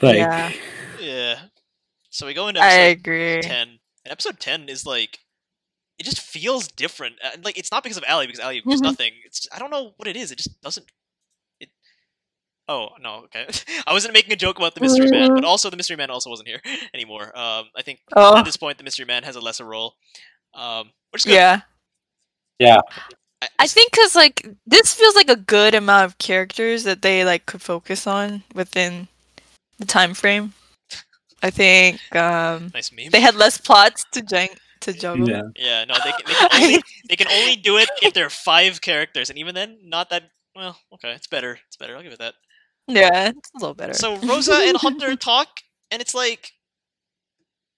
Like, Yeah, Yeah. So we go into I episode agree. 10, and episode 10 is like, it just feels different. Like, it's not because of Allie, because Allie was nothing. It's just, I don't know what it is. It just doesn't. It. Oh no, okay. I wasn't making a joke about the mystery man, but also the mystery man also wasn't here anymore. I think at Oh, this point the mystery man has a lesser role, which is good. yeah. yeah, I think because like this feels like a good amount of characters that they like could focus on within the time frame. I think Nice meme. they had less plots to juggle. yeah. Yeah, no, they can only do it if there are 5 characters, and even then, not that well. Okay, it's better. It's better. I'll give it that. Yeah, it's a little better. So Rosa and Hunter talk, and it's like,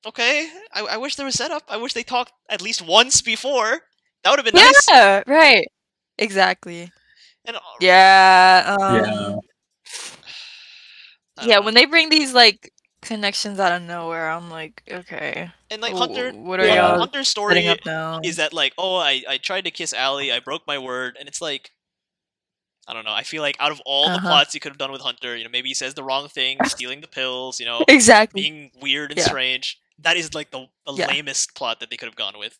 okay, I wish there was setup. I wish they talked at least once before. That would have been nice. Yeah, right. Exactly. And Yeah. Yeah. Yeah, when they bring these like connections out of nowhere, I'm like, okay. and like What are Yeah. y'all Hunter's setting story up now? is that like, oh, I tried to kiss Allie, I broke my word, and it's like, I don't know. I feel like out of all the plots you could have done with Hunter, you know, maybe he says the wrong thing, stealing the pills, you know, Exactly. being weird and Yeah. strange. That is like the Yeah. lamest plot that they could have gone with.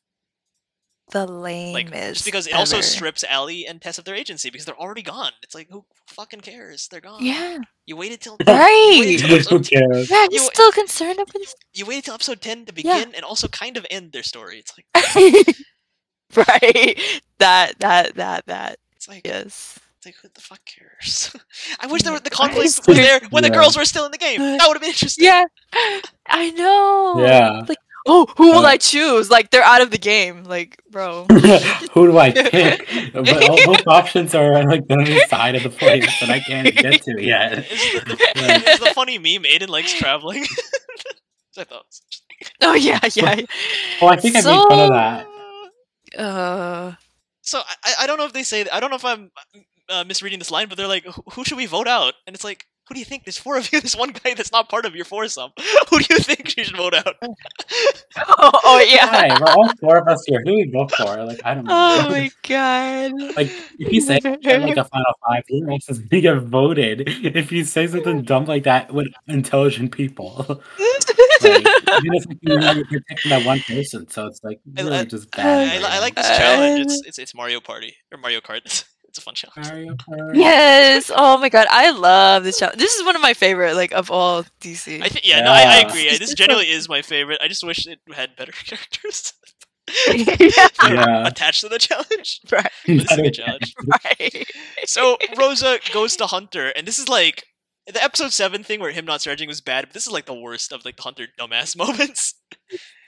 The Like, lamest. just because it also strips Allie and Tess of their agency because they're already gone. It's like, who fucking cares? They're gone. Yeah. You waited till Right. Who cares? Yeah, you're still concerned about this. You waited till episode 10 to begin and also kind of end their story. It's like, right. That. it's like, Yes. it's like, who the fuck cares? I wish there were the conflict was there when the girls were still in the game. That would have been interesting. Yeah. I know. Yeah. Like, oh, who will I choose? Like, they're out of the game. Like, bro. Who do I pick? But all both options are on like the other side of the place that I can't get to yet. Is the funny meme Aiden likes traveling? I thought. Oh yeah. Well, I think I made fun of that. So I don't know if they say I don't know if I'm misreading this line, but they're like, who should we vote out? And it's like, who do you think? There's 4 of you. There's one guy that's not part of your foursome. Who do you think you should vote out? Oh yeah. Hi, we're all 4 of us here. Who do we vote for? Like, I don't know. Oh my god. Like, if you say like a final 5, who else is gonna get voted? If you say something dumb like that with intelligent people, like, even if you're picking that one person, so it's like really just bad. I like this challenge. It's Mario Party or Mario Kart. It's a fun challenge. Mario Kart. Yes. Oh my god, I love this challenge. This is one of my favorite, like, of all DC. I think I agree. This genuinely is my favorite. I just wish it had better characters. Attached to the challenge. Right. This is a good challenge. Right. So Rosa goes to Hunter, and this is like the episode 7 thing where him not stretching was bad, but this is like the worst of like the Hunter dumbass moments.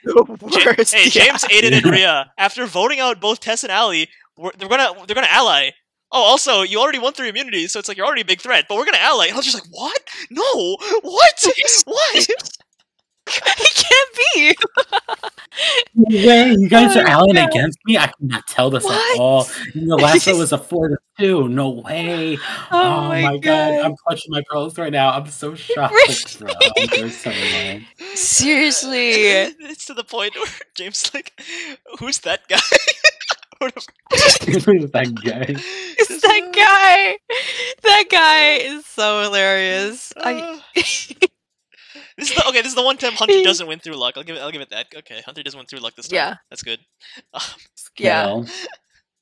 The worst. Hey, James, Aiden, and Rhea, after voting out both Tess and Allie, they're gonna ally. Oh, also, you already won 3 immunities, so it's like you're already a big threat, but we're gonna ally. And I was just like, what? No! What? What? It can't be! Wait, you guys are allying against me? I cannot tell this at all. The last one was a 4-2. No way. Oh my god. I'm clutching my pearls right now. I'm so shocked. Bro. They're so annoying. Seriously. It's to the point where James is like, who's that guy? Who's that guy? It's that guy. That guy is so hilarious. This is the one time Hunter doesn't win through luck. I'll give it that. Okay, Hunter doesn't win through luck this time. Yeah. That's good. Yeah.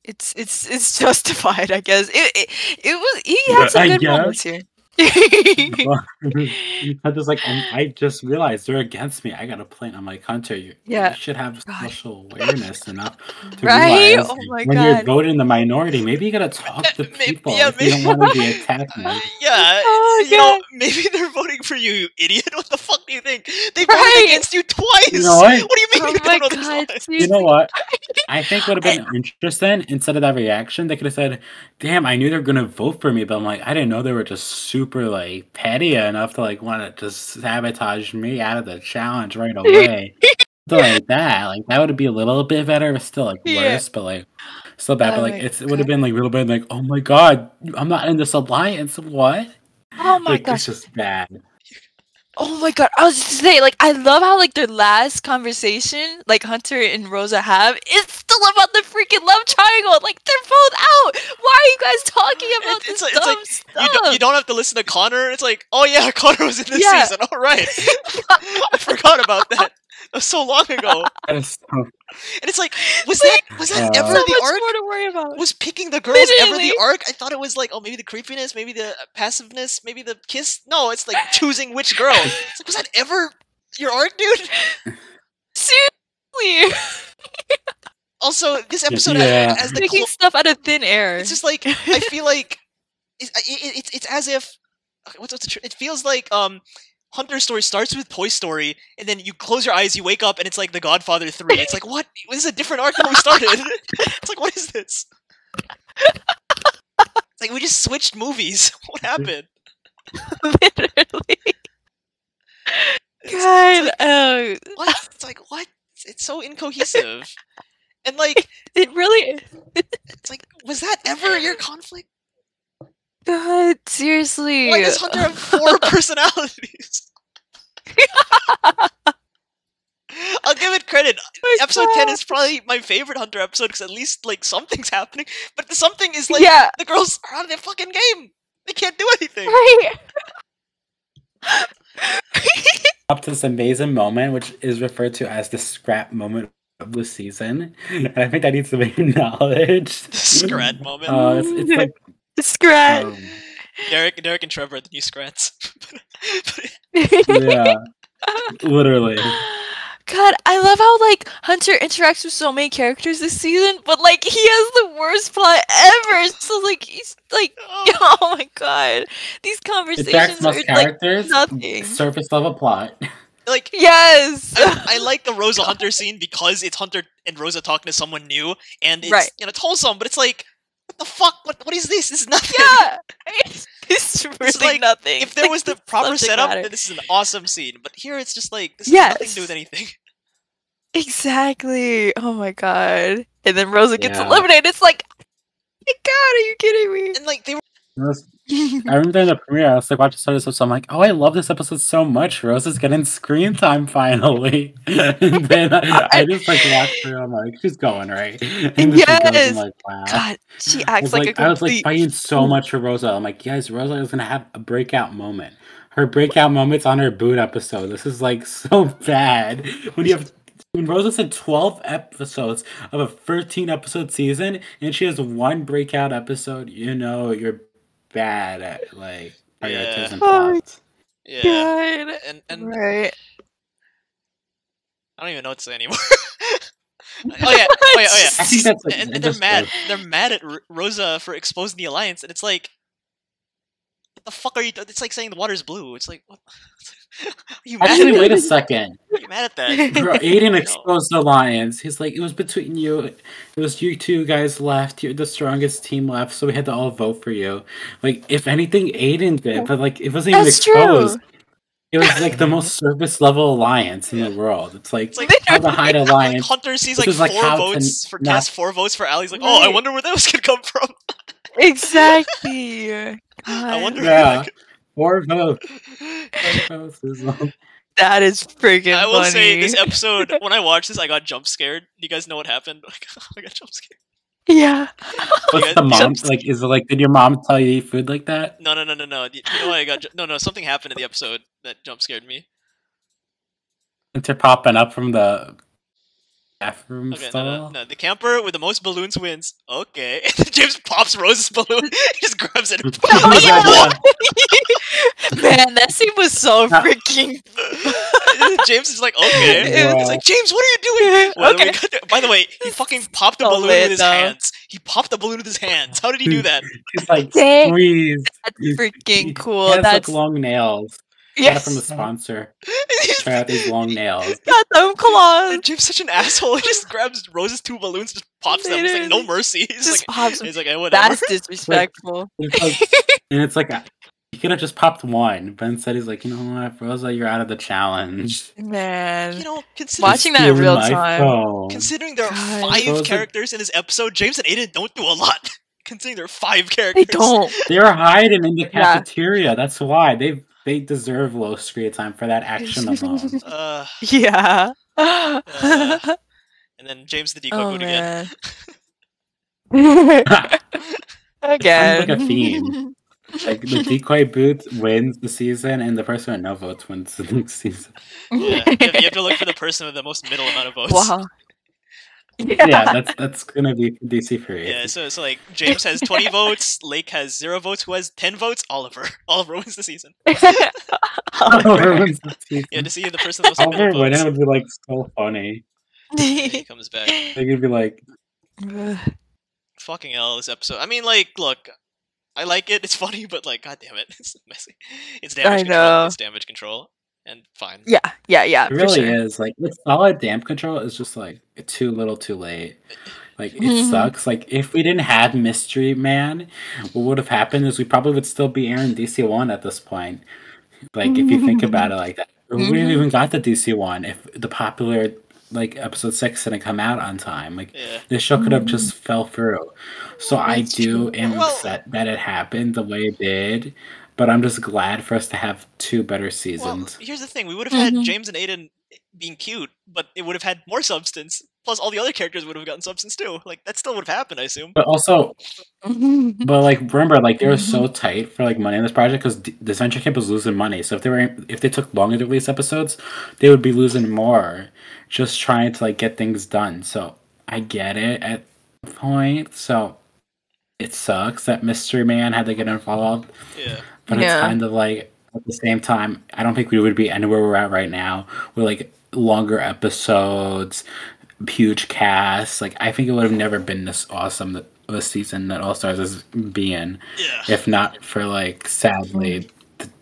It's justified, I guess. It was he had some good moments here. Hunter's like, I just realized they're against me. I got a plan. I'm like, Hunter, you should have social awareness enough to realize when you're voting the minority, maybe you gotta talk to people if you don't want to be attacked. Yeah, maybe they're voting for you, you idiot. What the fuck do you think? They voted against you twice. You know what? What do you mean? Oh my god! You know what? I think would have been interesting. Instead of that reaction, they could have said, "Damn, I knew they were gonna vote for me, but I'm like, I didn't know they were just super like petty enough to like want to just sabotage me out of the challenge right away." Something like that. Like that would be a little bit better. It's still like worse, but like still bad. But like it would have been like a little bit like, oh my god, I'm not in this alliance. What? Oh my like, gosh, it's just bad. Oh my god, I was just say, like, I love how, like, their last conversation, like, Hunter and Rosa have, is still about the freaking love triangle! Like, they're both out! Why are you guys talking about this dumb stuff? You don't have to listen to Connor. It's like, oh yeah, Connor was in this season. All right, I forgot about that. That was so long ago. That is so... And it's like, was that ever so the much arc? more to worry about. Was picking the girls ever the arc? I thought it was like, oh, maybe the creepiness, maybe the passiveness, maybe the kiss. No, it's like choosing which girl. It's like, was that ever your arc, dude? Seriously. Also, this episode has the picking stuff out of thin air. It's just like, I feel like it's as if it feels like Hunter's story starts with Toy Story, and then you close your eyes, you wake up, and it's like The Godfather 3. It's like, what? This is a different arc than we started. It's like, what is this? It's like, we just switched movies. What happened? Literally. God. What? It's like, what? It's so incohesive. And like... It really... It's like, was that ever your conflict? God, seriously. Why does Hunter have 4 personalities? I'll give it credit. Episode 10 is probably my favorite Hunter episode because at least like something's happening. But the something is like the girls are out of their fucking game. They can't do anything. Right. Up to this amazing moment, which is referred to as the scrap moment of the season, and I think that needs to be acknowledged. The scrat moment. It's like scrat. Derek and Trevor are the new scrats. Yeah, literally. God, I love how like Hunter interacts with so many characters this season, but like he has the worst plot ever. So like he's like, oh my god, these conversations are characters, like nothing. Surface level plot. Like yes, I like the Rosa Hunter scene because it's Hunter and Rosa talking to someone new, and it's it's wholesome. But it's like, what the fuck? What is this? This is nothing. Yeah, it's really like, nothing. If there was the proper setup, then this is an awesome scene. But here it's just like this has nothing to do with anything. Exactly. Oh my god. And then Rosa gets eliminated. It's like, oh my god, are you kidding me? And like they were. I remember in the premiere, I was like watching this episode, so I'm like, oh, I love this episode so much. Rosa's getting screen time finally. And then I just like watched her. I'm like, she's going right. And she goes, I'm like, wow. God, she acts like a complete... I was like fighting so much for Rosa. I'm like, yes, Rosa is gonna have a breakout moment. Her breakout moment's on her boot episode. This is like so bad. When Rosa said 12 episodes of a 13 episode season, and she has one breakout episode, you know you're bad at like prioritizing plots. Yeah. And right. I don't even know what to say anymore. Oh yeah. I think that's like, and they're mad. They're mad at Rosa for exposing the alliance, and it's like, what the fuck are you? It's like saying the water's blue. It's like, what? You mad actually, wait a second. You mad at that? Bro, Aiden exposed the alliance. He's like, it was between you. It was you two guys left. You're the strongest team left, so we had to all vote for you. Like, if anything, Aiden did, but like, it wasn't even exposed. True. It was like the most surface level alliance in the world. It's like how to hide alliance. Like Hunter sees like 4 votes for Cass, 4 votes for Allie's like, oh, I wonder where those could come from. Exactly. I wonder. Yeah. 4 votes. That is freaking I will funny. say this episode, when I watched this, I got jump scared. You guys know what happened? Like, I got jump scared. Yeah. What's the mom like? Is it like? Did your mom tell you to eat food like that? No. You know why I got no. Something happened in the episode that jump scared me. They're popping up from the bathroom stall. No. The camper with the most balloons wins. Okay. And then James pops Rose's balloon. He just grabs it and Man, that scene was so freaking... James is like, okay. It's like, James, what are you doing? Okay. By the way, he fucking popped the balloon with his hands. He popped the balloon with his hands. How did he do that? He's like, squeeze. That's freaking cool. He has like long nails. Yes. Got it from the sponsor. Try out these long nails. Got them claws. And Jim's such an asshole. He just grabs Rose's 2 balloons, just pops them. He's like, no mercy. He's like, hey, whatever. That's disrespectful. And it's like, he could have just popped one, but instead he's like, you know what, Rosa, you're out of the challenge. Man. You know, watching that in real time. Considering there are 5 characters in this episode, James and Aiden don't do a lot. Considering there are 5 characters. They don't. They were hiding in the cafeteria. That's why. they deserve low screen time for that action alone. Yeah. And then James the decoy Oh boot again. It Again. sounds like a theme. Like the decoy boot wins the season, and the person with no votes wins the next season. Yeah, you have to look for the person with the most middle amount of votes. Wow. Yeah, that's gonna be DC for you. Yeah, so like James has 20 votes, Lake has 0 votes, who has 10 votes? Oliver. Oliver wins the season. Oliver wins the season. Yeah, to see the person with the most Oliver middle votes. winning would be like so funny. He comes back. Like you'd be like, fucking hell, this episode. I mean, like, look, I like it. It's funny, but like, god damn it, it's messy. It's damage control. know. It's damage control, and fine. Yeah. it For really sure. is. Like with solid damp control, it's just like too little, too late. Like it sucks. Like if we didn't have Mystery Man, what would have happened is we probably would still be airing DC1 at this point. Like if you think about it like that, we wouldn't have even got the DC1 if the popular like episode 6 didn't come out on time. Like this show could have just fell through. So I am upset that it happened the way it did. But I'm just glad for us to have 2 better seasons. Well, here's the thing: we would have had James and Aiden being cute, but it would have had more substance. Plus, all the other characters would have gotten substance too. Like that still would have happened, I assume. But also, but like remember, like they were so tight for like money in this project because Disventure Camp was losing money. So if they took longer to release episodes, they would be losing more just trying to like get things done. So I get it at the point. So it sucks that Mystery Man had to get involved. Yeah. But it's kind of like at the same time, I don't think we would be anywhere we're at right now with like longer episodes, huge casts. Like I think it would have never been this awesome of a season that All Stars is being, if not for like sadly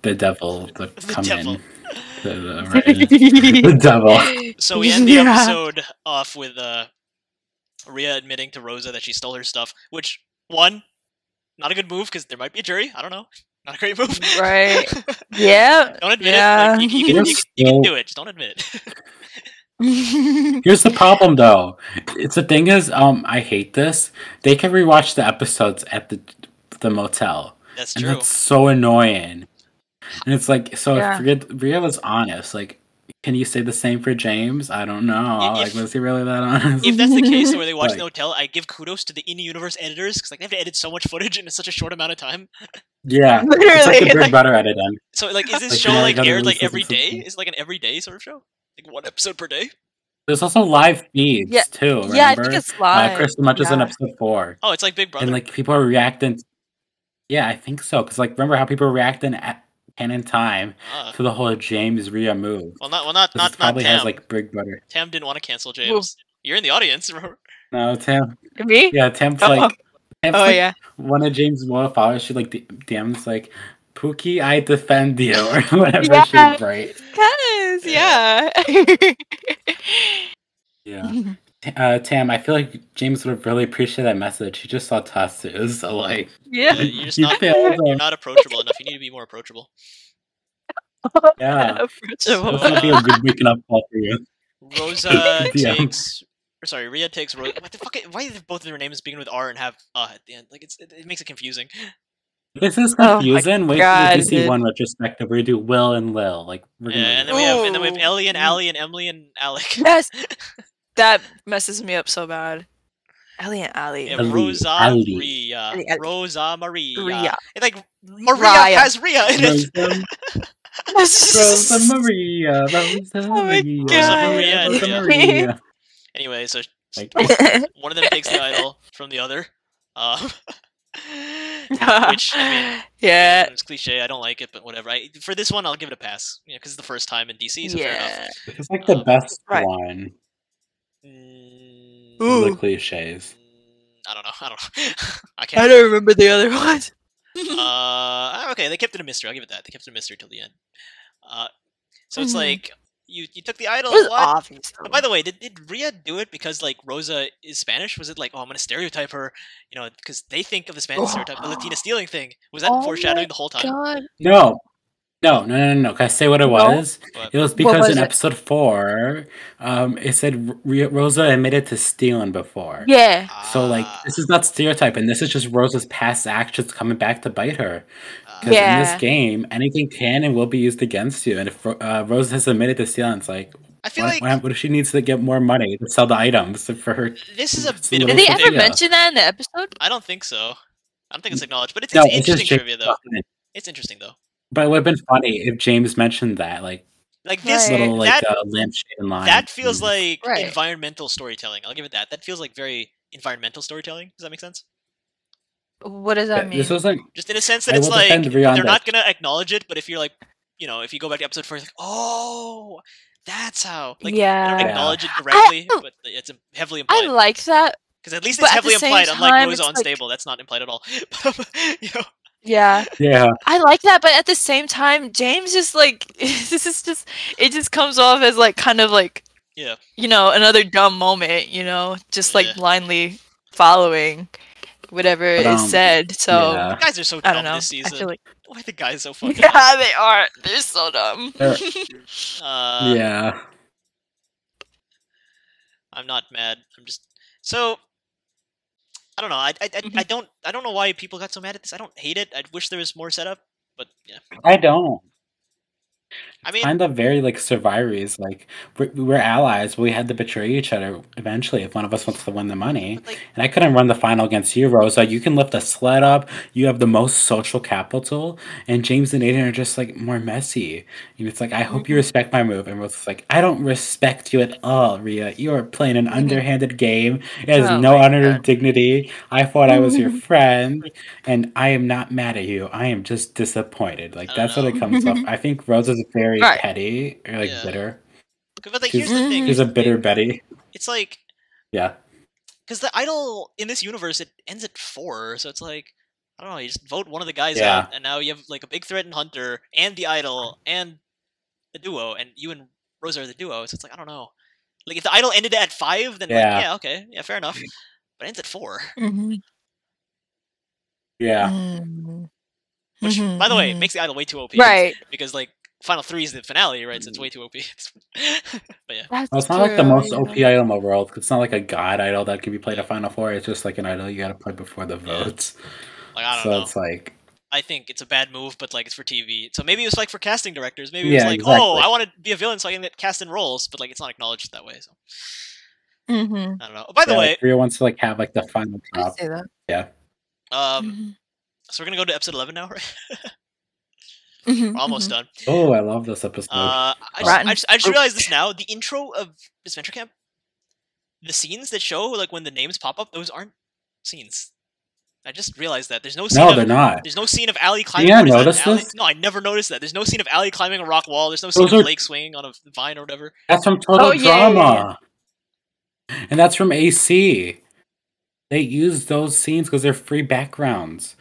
the devil to come in. The devil. So we end the episode off with Rhea admitting to Rosa that she stole her stuff, which not a good move because there might be a jury. I don't know. Not a great move. Right. Yeah. Don't admit it. Like, you can do it. Just don't admit it. Here's the problem, though. The thing is, I hate this. They can rewatch the episodes at the motel. That's and true. That's so annoying. And it's like, so if Rhea was honest, like, can you say the same for James? I don't know. Like, was he really that honest? If that's the case where they watch the hotel, I give kudos to the in-universe editors because like they have to edit so much footage in such a short amount of time. Yeah, it's like the Big Brother edit then. So like, is this show like aired like every day? Is it like an everyday sort of show? Like 1 episode per day? There's also live feeds too. Remember? Yeah, I think it's live. Kristen Much is in episode 4. Oh, it's like Big Brother. And like people are reacting. Yeah, I think so. Because like, remember how people were reacting at Canon Time to the whole James Rhea move. Well, not probably Tam. Has like Big Brother. Tam didn't want to cancel James. You're in the audience. No, Tam. Me? Yeah, Tam's like. Tam's like yeah. One of James' loyal followers. She like DMs like, Pookie, I defend you, or whatever she would write. Cause yeah. Tam, I feel like James would have really appreciated that message. He just saw Tatsu, so like, you're just you're not approachable enough. You need to be more approachable. Yeah, approachable. This would be a good waking up call for you. Rhea takes Rosa. What the fuck? Why do both of their names begin with R and have at the end? Like it makes it confusing. This is confusing. Wait for the DC1 retrospective where you do Will and Lil. Like, and then we have Ellie and Allie and Emily and Alec. Yes, that messes me up so bad. Ellie and Allie. Yeah, Rosa Maria. Rosa Maria. It's like Maria has Rhea in it. Rosa Maria. Rosa Maria. Rosa Maria. Anyway, so one of them takes the idol from the other. Which, I mean, it's cliche. I don't like it, but whatever. For this one, I'll give it a pass. Yeah, because it's the first time in DC, so fair enough. It's like the best one. The cliches. I don't know. I don't remember the other ones. Okay, they kept it a mystery. I'll give it that. They kept it a mystery till the end. So it's like you took the idol. It was obvious. By the way, did Rhea do it because like Rosa is Spanish? Was it like, oh, I'm gonna stereotype her, because they think of the Spanish stereotype, the Latina stealing thing? Was that foreshadowing the whole time? God. No. Can I say what it was? It was because in episode 4, it said Rosa admitted to stealing before. Yeah. So like, this is not stereotyping. This is just Rosa's past actions coming back to bite her. Because in this game, anything can and will be used against you. And if Rose has admitted to stealing, it's like, I feel like what if she needs to get more money to sell the items for her? this is a It's bit of Did a they little ever thing. mention that in the episode? I don't think so. I don't think it's acknowledged, but it's No, it's interesting just trivia though. James. It's interesting though. But it would have been funny if James mentioned that, like this Right. little like that lampshade in line. that feels like Right. environmental storytelling. I'll give it that. That feels like very environmental storytelling. Does that make sense? What does that mean? This was like Just in a sense that I it's will like defend Rhea on they're not this. gonna acknowledge it, but if you're like, if you go back to episode 4, it's like, oh, that's how. Like, they Yeah. don't acknowledge it directly, I- but it's heavily I implied. like that. Because at least but it's at heavily the same implied, unlike time, Rosa it's like- Unstable. That's not implied at all. Yeah. Yeah. I like that, but at the same time, James just like it just comes off as like kind of like Yeah. Another dumb moment, just like Yeah. blindly following whatever is said. So yeah. The guys are so I dumb don't know. this season. I feel like Why are the guys so fucking yeah, they are. They're so dumb. Yeah. I'm not mad. I'm just so I don't know. I don't know why people got so mad at this. I don't hate it. I wish there was more setup, but yeah. I don't. I mean, Kind of very like survivors. Like we're allies. We had to betray each other eventually if one of us wants to win the money. but, like, And I couldn't run the final against you, Rosa. You can lift a sled up. You have the most social capital. And James and Aiden are just like more messy. And it's like, I hope you respect my move. And Rosa's like, I don't respect you at all, Rhea. You are playing an underhanded game. It has Oh no my honor or God. dignity. I thought I was your friend. And I am not mad at you. I am just disappointed. Like I that's don't what it comes off. I think Rosa's very Right. petty or like Yeah. bitter. but like, She's- here's the thing. She's a bitter Betty. It's like Yeah. because the idol in this universe it ends at 4, so it's like I don't know. You just vote one of the guys Yeah. out, and now you have like a big threat in Hunter and the idol and the duo, and you and Rosa are the duo. So it's like I don't know. Like if the idol ended at 5, then Yeah. like, yeah, okay, yeah, fair enough. But it ends at 4, Yeah. which by the way makes the idol way too OP. Right. Because like final 3 is the finale, right? So it's way too OP. But yeah. That's Well, it's not like the true, most yeah. OP idol in the world. It's not like a god idol that can be played at Final Four. It's just like an idol you gotta play before the Yeah. votes. Like I don't So know. it's like, I think it's a bad move, but like it's for TV. So maybe it was like for casting directors. Maybe it was Yeah, like, exactly. oh, I want to be a villain so I can get cast in roles, but like it's not acknowledged that way. So Mm-hmm. I don't know. Oh, by the yeah, way, like, Rhea wants to like have like the final I drop. say that. Yeah. So we're gonna go to episode 11 now, right? Mhm, We're almost mhm. done. Oh, I love this episode. I Rotten just realized this now. The intro of Disventure Camp, the scenes that show like when the names pop up, those aren't scenes. I just realized that there's no scene. No, of, they're not. There's no scene of Allie climbing. Yeah, what is that, notice Allie- this? No, I never noticed that. There's no scene of Allie climbing a rock wall. There's no scene Those of are- Blake swinging on a vine or whatever. That's from Total Oh, yeah, yeah, Drama. And that's from AC. They use those scenes because they're free backgrounds.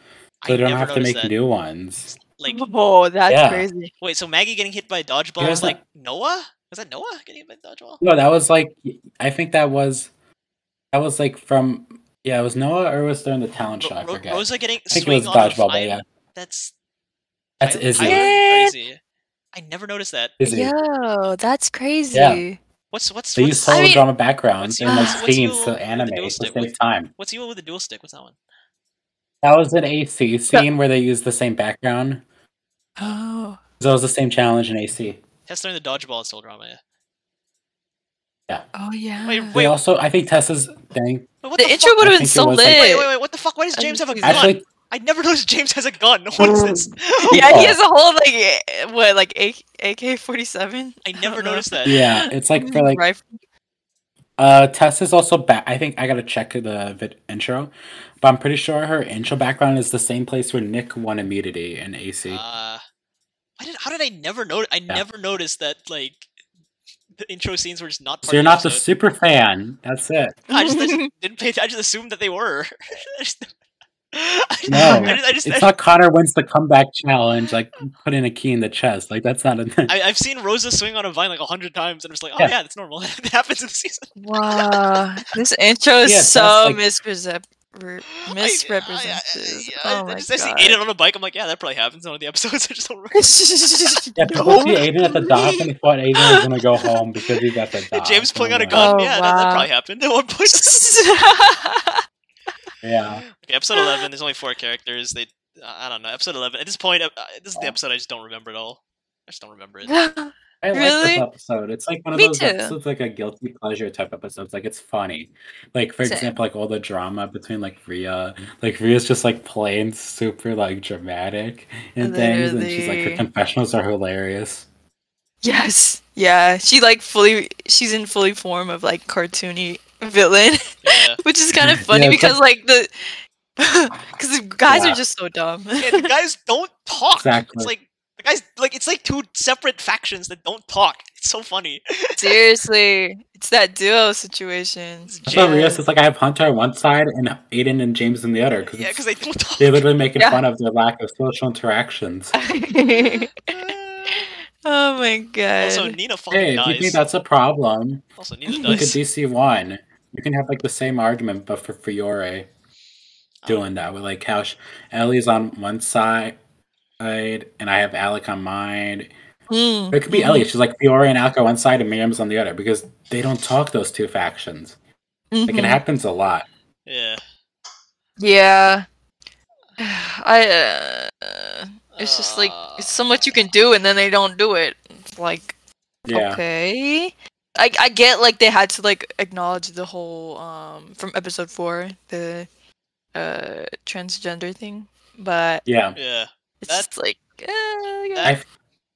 So I they don't never have to noticed make that. new ones. Like, Oh, that's Yeah. crazy. wait, so Maggie getting hit by a dodgeball Yeah, was it's like Noah? Was that Noah getting hit by a dodgeball? No, that was like, I think that was like from, yeah, it was Noah or was during the talent show? I forget. Rosa getting I think it swing was on a dodgeball, but vine? yeah. That's That's Tyler- Izzy. Tyler Yeah. crazy. I never noticed that. Izzy. Yo, that's crazy. Yeah. What's They use Total I mean- Drama backgrounds what's and like you- what's scenes you to with the animate dual to stick? save time. what's you with the dual stick? What's that one? That was an AC scene where they used the same background. Oh. So it was the same challenge in AC. Tess learned the dodgeball is still drama. Yeah. Oh yeah. Wait, They also, I think Tessa's thing. What The the intro fuck? would I have been think it so was, lit. like- Wait, what the fuck? Why does James have a gun? Actually, I never noticed James has a gun. What is this? Yeah, he has a whole like AK-47. I never noticed that. yeah, it's like for like Rifle. Tessa's also back. I think I gotta check the intro, but I'm pretty sure her intro background is the same place where Nick won immunity in AC. How did I never notice? I never noticed that like the intro scenes were just not. So you're not the super fan. That's it. No, I just didn't pay. I just assumed that they were. No, I just, it's not Connor wins the comeback challenge, like putting a key in the chest. Like that's not a thing. I've seen Rosa swing on a vine like 100 times, and I'm just like, oh Yeah. yeah, that's normal. It happens in the season. Wow, this intro is Yeah, so that's like- misrepresented. I Oh my just I see god. Aiden on a bike. I'm like, yeah, that probably happens in one of the episodes. I just don't remember. Yeah, people see Aiden at the dock and they thought Aiden was gonna go home because he's at the dock. James pulling out a Oh, gun. Oh, Yeah, that wow. probably happened at one point. yeah. Okay, episode 11. There's only 4 characters. I don't know. Episode 11. At this point, this is the episode I just don't remember at all. I just don't remember it. I like this episode. It's like one of Me those too. episodes, like a guilty pleasure type episodes. Like, it's funny. Like, for Same. example, like all the drama between like Rhea. Like, Rhea's just like plain super like dramatic and things, and she's like, her Literally. confessionals are hilarious. Yes. Yeah. She like she's in fully form of like cartoony villain. Yeah. Which is kind of funny Yeah, it's because like the because the guys are just so dumb. Yeah, the guys don't talk. Exactly. It's like the guys like it's like two separate factions that don't talk. It's so funny. Seriously. It's that duo situation. That's what Rhea says, like, I have Hunter on one side and Aiden and James on the other. Yeah, because they don't talk. They're literally making fun of their lack of social interactions. Oh my god. Also, Nina fucking Hey, if dies. you think that's a problem, Also, Nina look at dies. DC1. You can have like the same argument, but for Fiore doing that with like how Ellie's on one side and I have Alec on mine. It could be Ellie. She's like Fiore and Alec on one side and Miriam's on the other because they don't talk, those two factions. Like, it happens a lot. Yeah. Yeah. It's just like it's so much you can do and then they don't do it. It's like okay. I get like they had to like acknowledge the whole from episode 4, the transgender thing, but Yeah. it's just like I've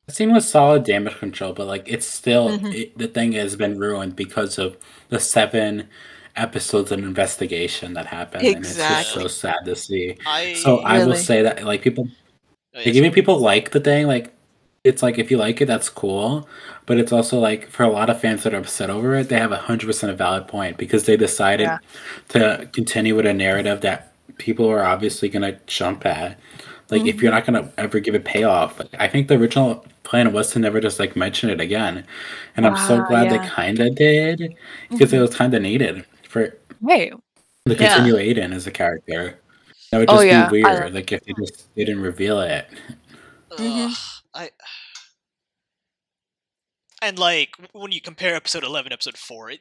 seen with solid damage control, but like it's still the thing has been ruined because of the 7 episodes of investigation that happened, and it's just so sad to see. I will say that like people, like, even people like the thing, like it's like if you like it, that's cool, but it's also like for a lot of fans that are upset over it, they have 100% a valid point because they decided to continue with a narrative that people are obviously gonna jump at. Like, if you're not gonna ever give a payoff, I think the original plan was to never just like mention it again, and I'm so glad they kind of did because it was kind of needed for to continue Aiden as a character. That would just be weird, like if they just didn't reveal it. And like when you compare episode 11, episode 4,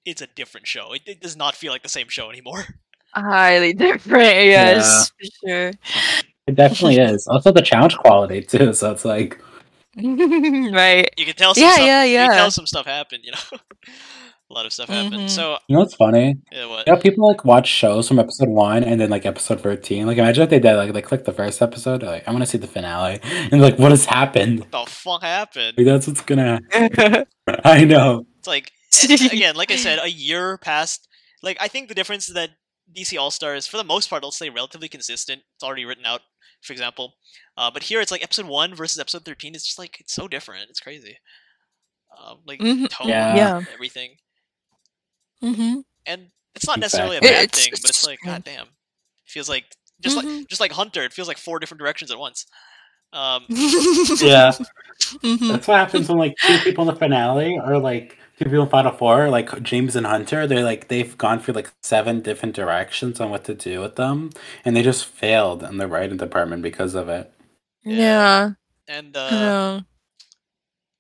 it's a different show. It does not feel like the same show anymore. Highly different, yes, for sure. It definitely is. Also, the challenge quality too. So it's like, right? You can tell. Some stuff, you can tell some stuff happened. You know, a lot of stuff happened. So you know what's funny? Yeah, what? You know, people like watch shows from episode 1 and then like episode 13. Like, imagine if they did like they click the first episode. They're like, I want to see the finale, and like, what has happened? What the fuck happened? Like, that's what's gonna. I know. It's like again, like I said, a year passed. Like, I think the difference is that DC All Stars, for the most part, will stay relatively consistent. It's already written out, for example. But here it's like episode 1 versus episode 13. It's just like it's so different. It's crazy. Like tone, everything. And it's not necessarily a bad thing, but it's like, goddamn, it feels like just like Hunter. It feels like 4 different directions at once. Yeah, that's what happens when like 2 people in the finale are like 2 people in Final 4, like James and Hunter. They've gone through like 7 different directions on what to do with them, and they just failed in the writing department because of it. Yeah. And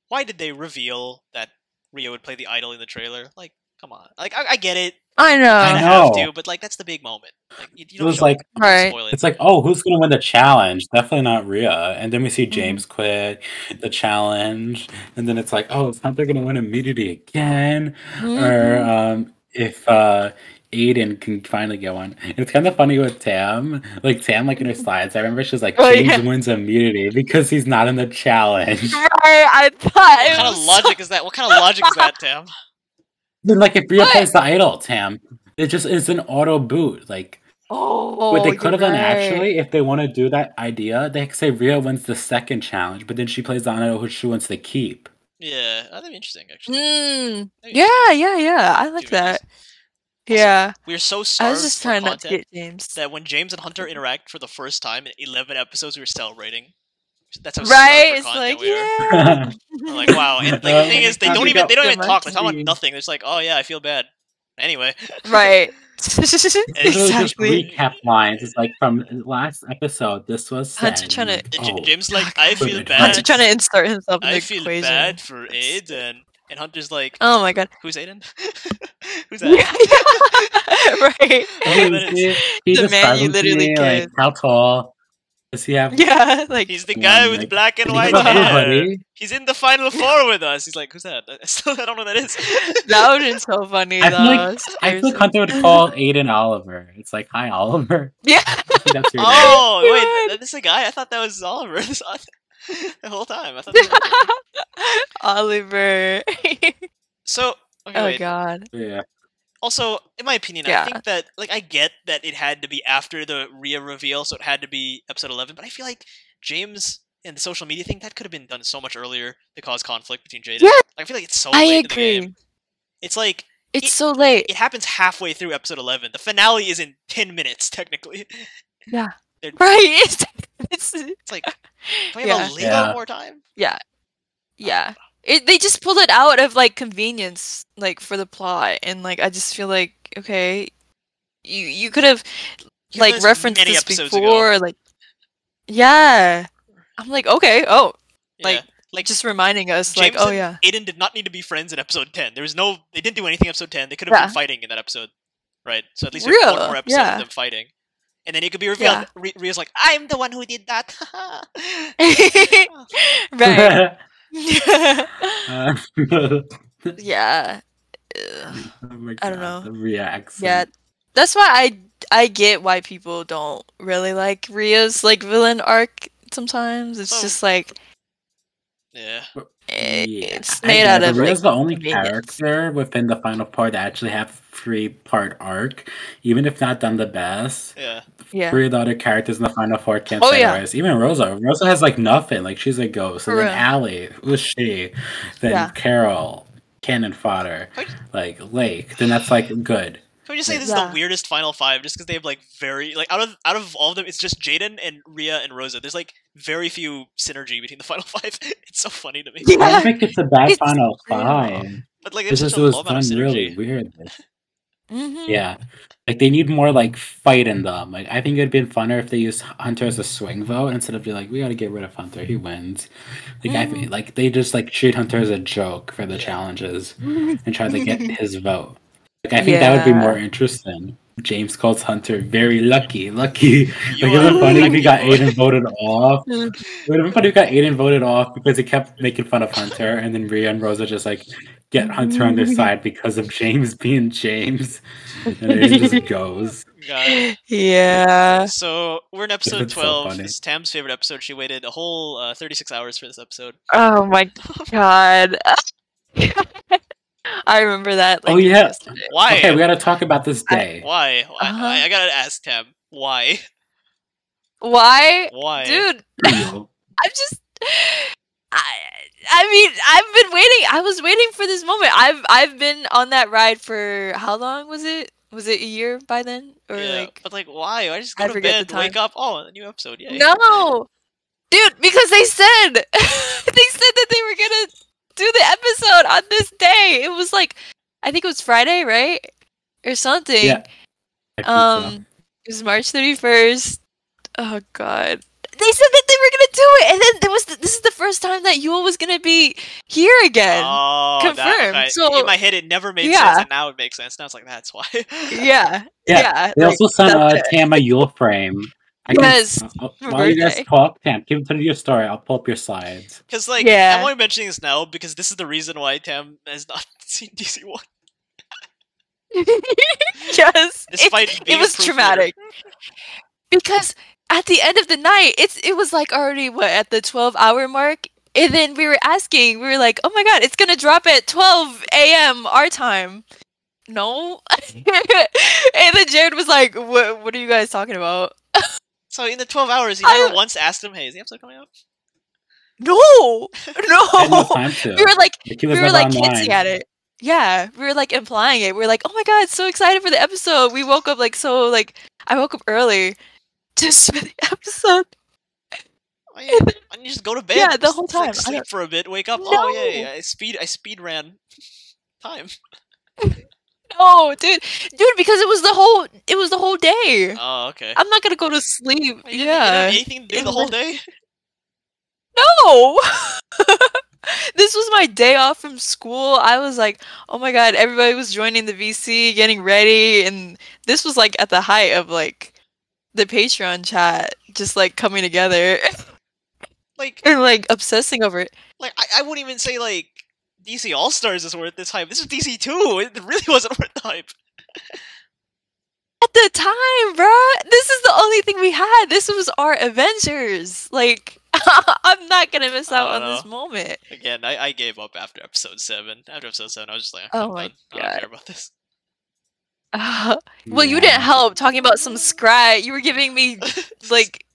why did they reveal that Rio would play the idol in the trailer? Like, come on. Like, I get it. I know. I have to, but like that's the big moment. Like, you don't it was like, spoil it. It's like, oh, who's gonna win the challenge? Definitely not Rhea. And then we see James quit the challenge, and then it's like, oh, is Hunter gonna win immunity again? Or if Aiden can finally get one. And it's kind of funny with Tam. Like Tam, like in her slides, I remember she's like, James wins immunity because he's not in the challenge. I thought. What kind of logic is that? What kind of logic is that, Tam? Then, like, if Rhea plays the idol, Tam, it just is an auto boot. Like, what they could have done actually, if they want to do that idea, they could say Rhea wins the second challenge, but then she plays the idol who she wants to keep. Yeah, that'd be interesting, actually. Yeah. I like that. Also, yeah. We're so starved I was just trying not to get James. That when James and Hunter interact for the first time in 11 episodes, we were celebrating. That's how it's like, we are. I'm like, wow. And like, the thing is, they don't even talk. They talk about nothing. They're just like, oh yeah, I feel bad. Anyway. Right. Exactly. Recap lines. It's like from last episode. This was Hunter trying to. James like, I feel bad. Hunter trying to insert himself in the equation. I feel bad for Aiden, and Hunter's like, oh my god, who's Aiden? Who's that? Right. He described him to me, like, how tall, Does he have? Yeah, like He's the guy with like, black and he white have a hair. hoodie? He's in the final four with us. He's like, who's that? I don't know who that is. that would have been so funny I though. feel like Hunter would call Aiden Oliver. It's like, hi, Oliver. Yeah. I think that's your name. Oh, wait, this is a guy? I thought that was Oliver the whole time. I thought that was Oliver. So, okay, Oh wait. god. Yeah. Also, in my opinion, I Yeah. think that, like, I get that it had to be after the Rhea reveal, so it had to be episode 11, but I feel like James and the social media thing, that could have been done so much earlier to cause conflict between Jaden. Yeah. I feel like it's so I late in the agree. game. It's like, It's so late. it happens halfway through episode 11. The finale is in 10 minutes, technically. Yeah. They're- Right. It's It's like, can we have Yeah. a little more time? yeah. Yeah. They just pulled it out of like convenience, like for the plot, and like I just feel like okay, you could have You've like done this referenced many this episodes before, ago. like yeah. I'm like okay, oh, Yeah. like just reminding us, James like oh and yeah, Aiden did not need to be friends in episode 10. They didn't do anything in episode 10. They could have Yeah. been fighting in that episode, right? So at least we have one Real, more episode yeah. of them fighting. And then it could be revealed. Rhea's like, I'm the one who did that. right, Oh yeah. Ugh. my I don't God, know. the reacts. Yeah, that's why I get why people don't really like Rhea's like villain arc. Sometimes it's Oh. just like Yeah. it's I made get out it, of but like Rhea's the only convenience. character within the final part that actually have 3-part arc, even if not done the best. Yeah. Yeah, 3 of the other characters in the final 4 can't Oh, say yeah. otherwise. Even Rosa. Rosa has like nothing. Like she's a ghost. For And then real. Allie, who's she? Then Yeah. Carol, cannon fodder. Wait. Like Lake. Then that's like good. Can we just say this is Yeah. the weirdest final 5 just because they have like very like out of all of them it's just Jaden and Rhea and Rosa. There's like very few synergy between the final 5. It's so funny to me. I Yeah. don't think it's a bad It's final real. 5. But like It's there's just such it a was low amount of done really synergy. weird. Mm-hmm. Yeah. Like they need more like fight in them. Like I think it'd been funner if they used Hunter as a swing vote instead of being like, we gotta get rid of Hunter, he wins. Like I think like they just like treat Hunter as a joke for the challenges and try to get his vote. Like I think that would be Yeah. more interesting. James calls Hunter very lucky. Lucky. You Like are it would funny if we lucky, got boy. Aiden voted off. It would have been funny if we got Aiden voted off because he kept making fun of Hunter and then Rhea and Rosa just like get Hunter on their side because of James being James. And Aiden just goes. Got it. Yeah. So we're in episode It's so 12. funny. This is Tam's favorite episode. She waited a whole 36 hours for this episode. Oh my god. I remember that. Like, Oh, yeah. yesterday. Why? Okay, we gotta talk about this day. Why? Uh-huh. I gotta ask Tam. Why? Why? Why? Dude, No. I'm just. I mean, I've been waiting. I was waiting for this moment. I've been on that ride for how long was it? Was it a year by then, or Yeah, like? but like, why? I just I go to forget bed, the wake time. up. Oh, a new episode. Yay. No, dude, because they said they said that they were gonna do the episode on this day. It was like, I think it was Friday, right, or something. Yeah. I think so. It was March 31st. Oh god. They said that they were gonna do it, and then this is the first time that Yule was gonna be here again. Oh, Confirmed. okay. So- in my head, it never made Yeah. sense, and now it makes sense. Now it's like that's why. Yeah. Yeah. They like, also sent that's it. Tam a Yule frame. Yes, for While you guys birthday. talk, Tam, keep it to your story. I'll pull up your slides. Because like, Yeah. I'm only mentioning this now because this is the reason why Tam has not seen DC1. Yes, Despite it being a was proofreader. traumatic because at the end of the night, it was like already what at the 12-hour mark, and then we were like, oh my god, it's gonna drop at 12 a.m. our time. No, and then Jared was like, what are you guys talking about? So in the 12 hours, you I- never once asked him, "Hey, is the episode coming up?" No, I had no no. time to. We were like he was we were never like hinting at it. Yeah, we were like implying it. We were like, oh my god, so excited for the episode. We woke up like so like I woke up early just for the episode. Oh, yeah. Why don't you just go to bed? Yeah, the Just, whole like, time. I sleep don't- for a bit, wake up. No. Oh yay! I speed ran time. No, dude, because it was the whole day. Oh okay. I'm not gonna go to sleep. You didn't Yeah, have anything to do the whole day. no. This was my day off from school. I was like, oh my god, everybody was joining the VC, getting ready, and this was like at the height of like the Patreon chat just like coming together, like and like obsessing over it. Like I wouldn't even say like DC All Stars is worth this hype. This is DC 2. It really wasn't worth the hype. At the time, bruh, this is the only thing we had. This was our Avengers. Like, I'm not gonna miss out on this moment. Again, I gave up after episode 7. After episode 7, I was just like, oh my god, I don't care about this. Well, you didn't help talking about some scry. You were giving me like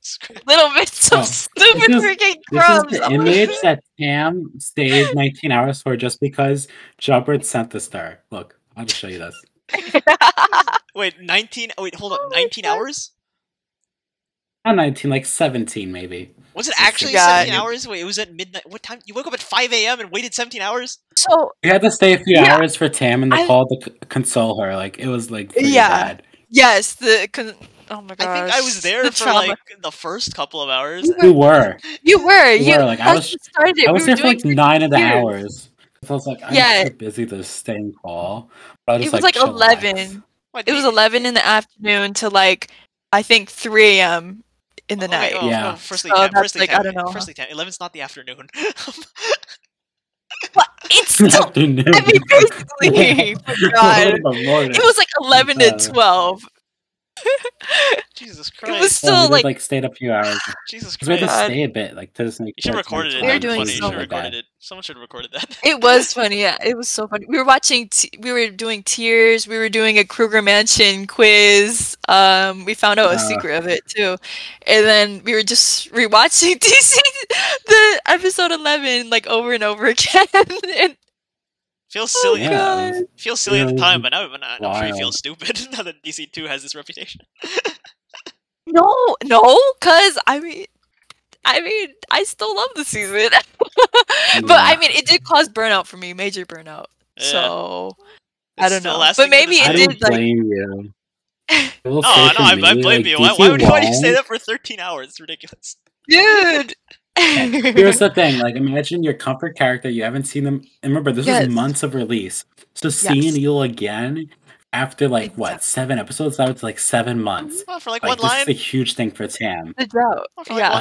little bits of stupid freaking crumbs. This is the image that Tam stayed 19 hours for just because Jubbert sent the star. Look, I'll just show you this. Wait, 19? Wait, hold on. 19 hours? Not 19, like 17 maybe. Was it actually 17 hours? Wait, it was at midnight. What time? You woke up at 5 a.m. and waited 17 hours? So we had to stay a few hours for Tam and the call to console her. Like, it was like pretty bad. Yes, oh my gosh. I think I was there for like the first couple of hours. You were. You were. Like, I was there for like 9 of the hours. So I was like, I'm too busy to stay and call. But it was like 11. It was 11 in the afternoon to like, I think 3 a.m. in the night. Yeah. Firstly, I don't know. Firstly, 11's not the afternoon. But it's still afternoon. I mean, basically, God. It was like 11 to 12. Jesus Christ! It was still like stayed a few hours. Jesus Christ! We had to stay a bit, like to just make. You should have recorded it. We were doing so recorded it. Someone should have recorded that. It was funny. Yeah, it was so funny. We were watching. We were doing Tears. We were doing a Kruger Mansion quiz. We found out a secret of it too, and then we were just rewatching DC the episode 11 like over and over again. And feels silly. Feels silly at the time, but now I'm sure you feel stupid now that DC 2 has this reputation. No, cause I mean, I still love the season, but I mean, it did cause burnout for me, major burnout. Yeah. So I don't know, but maybe it did. I blame you. No, I blame you. Why would you stay there for 13 hours? It's ridiculous, dude. Here's the thing, like imagine your comfort character, you haven't seen them, and remember this was months of release, so seeing you again after like what 7 episodes, that was like 7 months. Well, for like one line, this is a huge thing for Tam. The drought.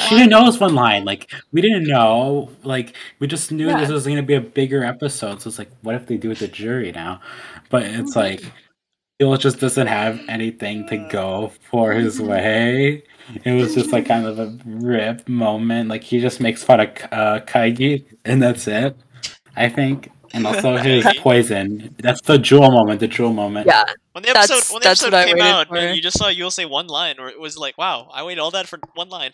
She didn't know it was one line, like we didn't know, like we just knew this was going to be a bigger episode, so it's like what if they do with the jury now? But it's like Yul just doesn't have anything to go for his way. It was just like kind of a rip moment. Like he just makes fun of Kaigi, and that's it. I think, and also his poison. That's the Jewel moment. The Jewel moment. Yeah. When the episode came out, and you just saw Yul say one line, or it was like, wow, I waited all that for one line.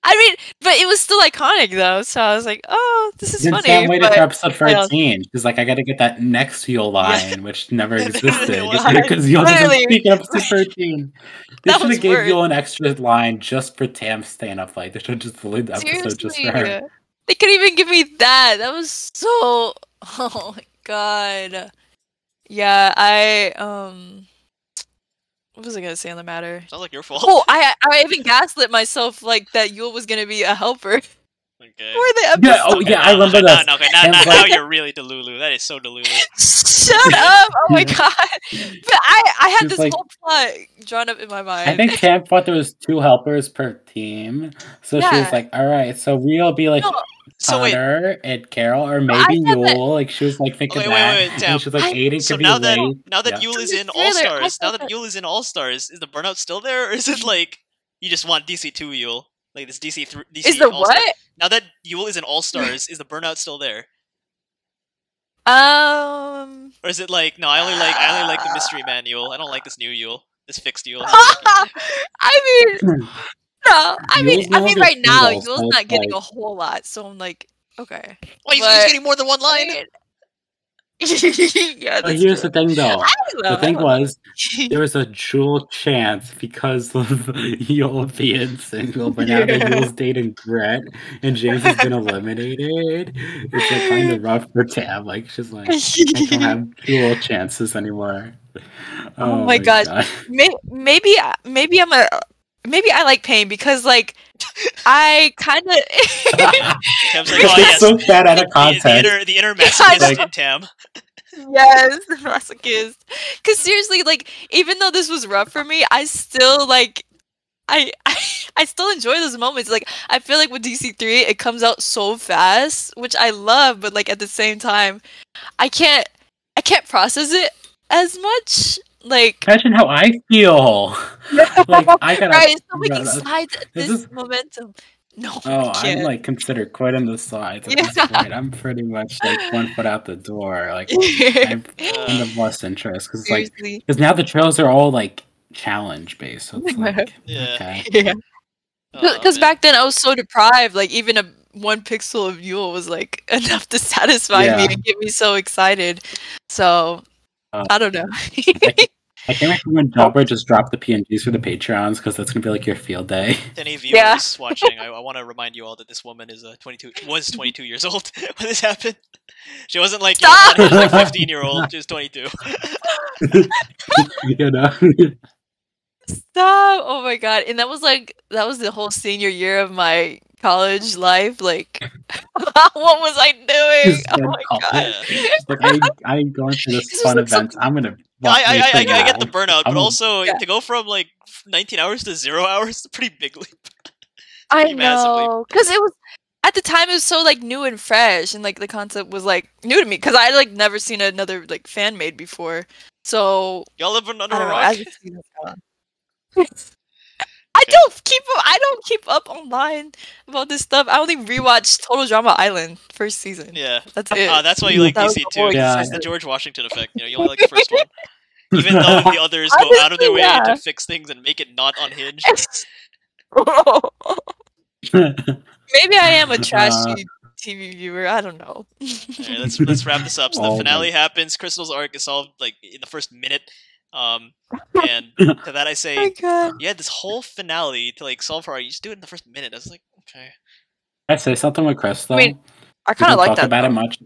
I mean, but it was still iconic though, so I was like, "Oh, this is funny." Sam waited for episode 13. She's like, "I got to get that next Yul line, which never existed because Yul doesn't speak in episode 13." They should have gave Yul an extra line just for Tam staying up late. They should have just delayed the episode just for her. They couldn't even give me that. That was so. Oh my god. Yeah, what was I gonna say on the matter? Sounds like your fault. Oh, I even gaslit myself like that Yul was gonna be a helper. Okay. For the episode. I remember that. Now you're really Delulu. That is so Delulu. Shut up! Oh my god! But I had this whole plot drawn up in my mind. I think Tam thought there was 2 helpers per team, so she was like, "All right, so we'll be like Connor and Carol, or maybe Yul." Like she was like thinking that. Tam. She was like, "Aiden could be late." Now that Yul is in All Stars, is the burnout still there, or is it like you just want DC 2 Yul? Like this DC 3 DC is the All-Star. what? Now that Yul is in All Stars, is the burnout still there? Or is it like no? I only like the mystery man Yul. I don't like this new Yul. This fixed Yul. I mean, no. I mean, right now Yul's not getting a whole lot, so I'm like, okay. Well, he's getting more than one line. Yeah, but here's the thing, though. The thing was, there was a Jewel chance because of Yul being single, but now that Yul's dating Brett and James has been eliminated, it's like kind of rough for Tam. Like she's like, I don't have Jewel chances anymore. Oh my god. Maybe I like pain because like I kind of. Tam's like, oh, yes. So bad out of context. The inner masochist in Tam. Yes, the masochist. Because seriously, like, even though this was rough for me, I still like. I still enjoy those moments. Like, I feel like with DC3, it comes out so fast, which I love, but like at the same time, I can't process it as much. Like, Imagine how I feel. Like I gotta. right, so making slides at This this is. momentum. No, Oh, I I'm can't. like considered quite on the sides at this Yeah. point. I'm pretty much like 1 foot out the door. Like I've kind of lost interest because Seriously. because now the trails are all like challenge based. So it's like Yeah. okay. Yeah. Oh, Because man. back then I was so deprived, like even a 1 pixel of Yule was like enough to satisfy me Yeah. and get me so excited. So I don't know. I can't recommend Jobber just drop the PNGs for the Patreons because that's gonna be like your field day. To any viewers Yeah. watching, I want to remind you all that this woman is 22 years old when this happened. She wasn't like, Stop! like 15-year-old. She was 22. You know? Stop! Oh my god! And that was the whole senior year of my college life. Like, what was I doing? Just Oh been my called. god! Just like I ain't going to this This was fun like event. I'm gonna. I get the burnout, but I'm- also Yeah. to go from like 19 hours to 0 hours is a pretty big leap. I pretty massively. know, because it was at the time it was so like new and fresh, and like the concept was like new to me because I like never seen another like fan made before. So Y'all live under I a don't know. rock? As the seasons go on. I don't keep up online about this stuff. I only rewatched Total Drama Island first season. Yeah. That's it. That's why you like That was DC the too. whole Yeah. It's the George Washington effect. You only like the first one. Even though the others go out of their way Honestly, yeah. to fix things and make it not unhinged. Maybe I am a trashy TV viewer. I don't know. Alright, let's wrap this up. So the Oh finale my- happens. Crystal's arc is solved like in the first minute. And to that I Oh my say, god. you had this whole finale to like solve her arc. You just do it in the first minute. I was like, okay. I say something with Crystal. I mean, I We kind don't of like talk that. about it though. much.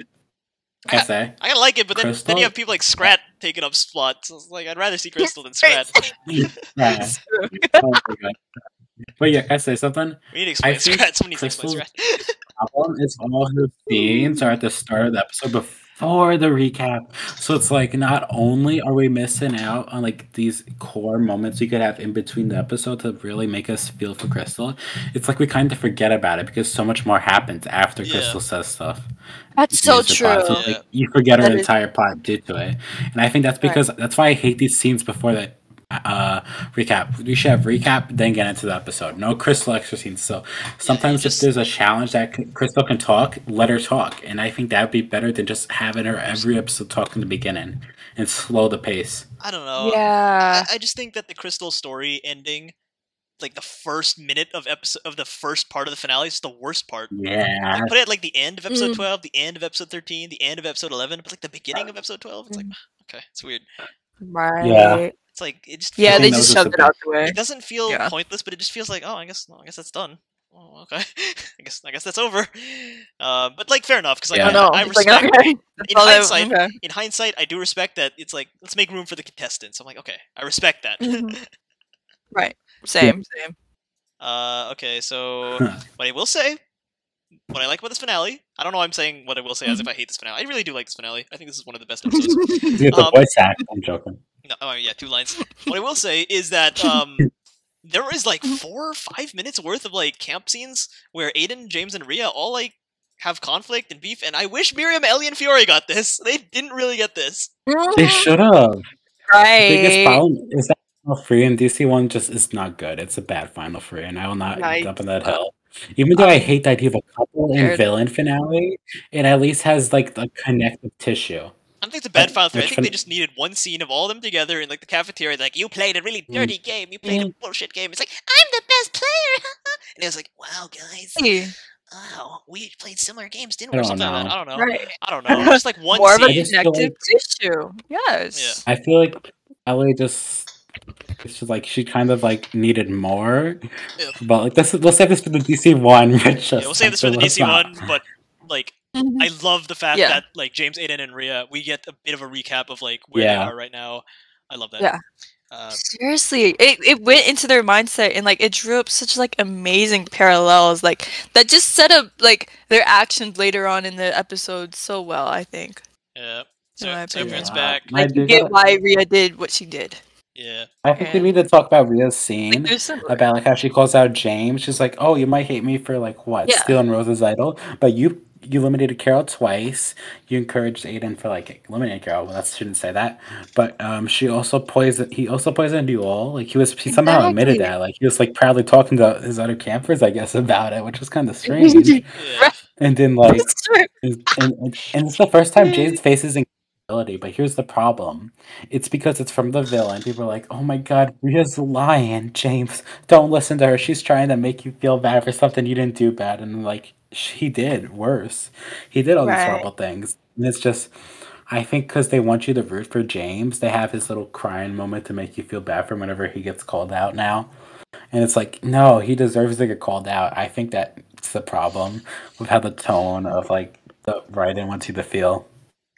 I say. I gotta like it, but then Crystal? you have people like Scrat taking up spots. So it's like I'd rather see Crystal than Scrat. Yeah. Oh my god. But yeah, can I say something? We need to explain I think Scrat. Someone needs to explain Crystal's Scrat. problem is all her scenes are at the start of the episode before the recap. So it's like not only are we missing out on like these core moments we could have in between the episode to really make us feel for Crystal, it's like we kind of forget about it because so much more happens after Yeah. Crystal says stuff. That's so Use the plot. true. So, like, you forget her That is- entire plot due to it. And I think that's because that's why I hate these scenes before the recap. We should have recap, then get into the episode. No Crystal extra scenes. So sometimes if there's a challenge that Crystal can talk, let her talk. And I think that would be better than just having her every episode talk in the beginning and slow the pace. I don't know. Yeah. I just think that the Crystal story ending, like the first minute of the first part of the finale, is the worst part. Yeah. Like, put it at like the end of episode Mm. 12, the end of episode 13, the end of episode 11, but like the beginning of episode 12, it's like okay, it's weird. Right. Yeah. It's like it just Yeah, feels, they that just was just shoved a it out the way. it doesn't feel Yeah. pointless, but it just feels like I guess that's done. Oh, okay. I guess that's over. But like fair enough because like Yeah. I It's like, respect okay. That's in all that- hindsight. okay. In hindsight, I do respect that. It's like let's make room for the contestants. I'm like okay, I respect that. Mhm. Right. Same. Okay, so what I will say, what I like about this finale, I don't know why I'm saying what I will say as if I hate this finale. I really do like this finale. I think this is one of the best episodes. You get the voice act. I'm joking. No, oh yeah, 2 lines. What I will say is that there is like 4 or 5 minutes worth of like camp scenes where Aiden, James, and Rhea all like have conflict and beef, and I wish Miriam, Ellie, and Fiore got this. They didn't really get this. They should have. Right. Biggest problem is that Final Free and DC one just is not good. It's a bad Final Free, and I will not Nice. jump in that hill. Even though I hate the idea of a couple and Fair. villain finale, it at least has like the connective tissue. I don't think it's a bad Final Three. I Which think they fin- just needed one scene of all of them together in like the cafeteria. Like you played a really dirty game. You played a bullshit game. It's like I'm the best player. And it was like, wow, guys. Hey, Oh, we played similar games, didn't I we? Or don't something like that. know. I don't know. Right. I don't know. Just like one More of a scene. just feel connective tissue. Yes. I feel like Ellie just it's just like she kind of like needed more. Yeah. But like we'll save this for the DC one. Which Yeah, we'll save this for the DC one, but like Mhm. I love the fact Yeah. that like James, Aiden, and Rhea, we get a bit of a recap of like where Yeah. they are right now. I love that. Yeah. Seriously, it went into their mindset and like it drew up such like amazing parallels, like that just set up like their actions later on in the episode so well, I think. Yeah. Superfan's back. I can get why Rhea did what she did. Yeah. I think we need to talk about Rhea's scene about like how she calls out James. She's like, "Oh, you might hate me for like what stealing Rosa's idol, but you eliminated Carol twice. You encouraged Aiden for like eliminating Carol. Well, that shouldn't say that. But she also poisoned. He also poisoned you all. Like he somehow admitted that. Like he was like proudly talking to his other campers, I guess, about it, which was kind of strange. And then like, and it's the first time James faces ability, but here's the problem. It's because it's from the villain. People are like, oh my god, Rhea's lying, James. Don't listen to her. She's trying to make you feel bad for something you didn't do bad. And like, he did worse. He did all these horrible things. And it's just, I think because they want you to root for James, they have his little crying moment to make you feel bad for him whenever he gets called out now. And it's like, no, he deserves to get called out. I think that's the problem with how the tone of like the writing wants you to feel.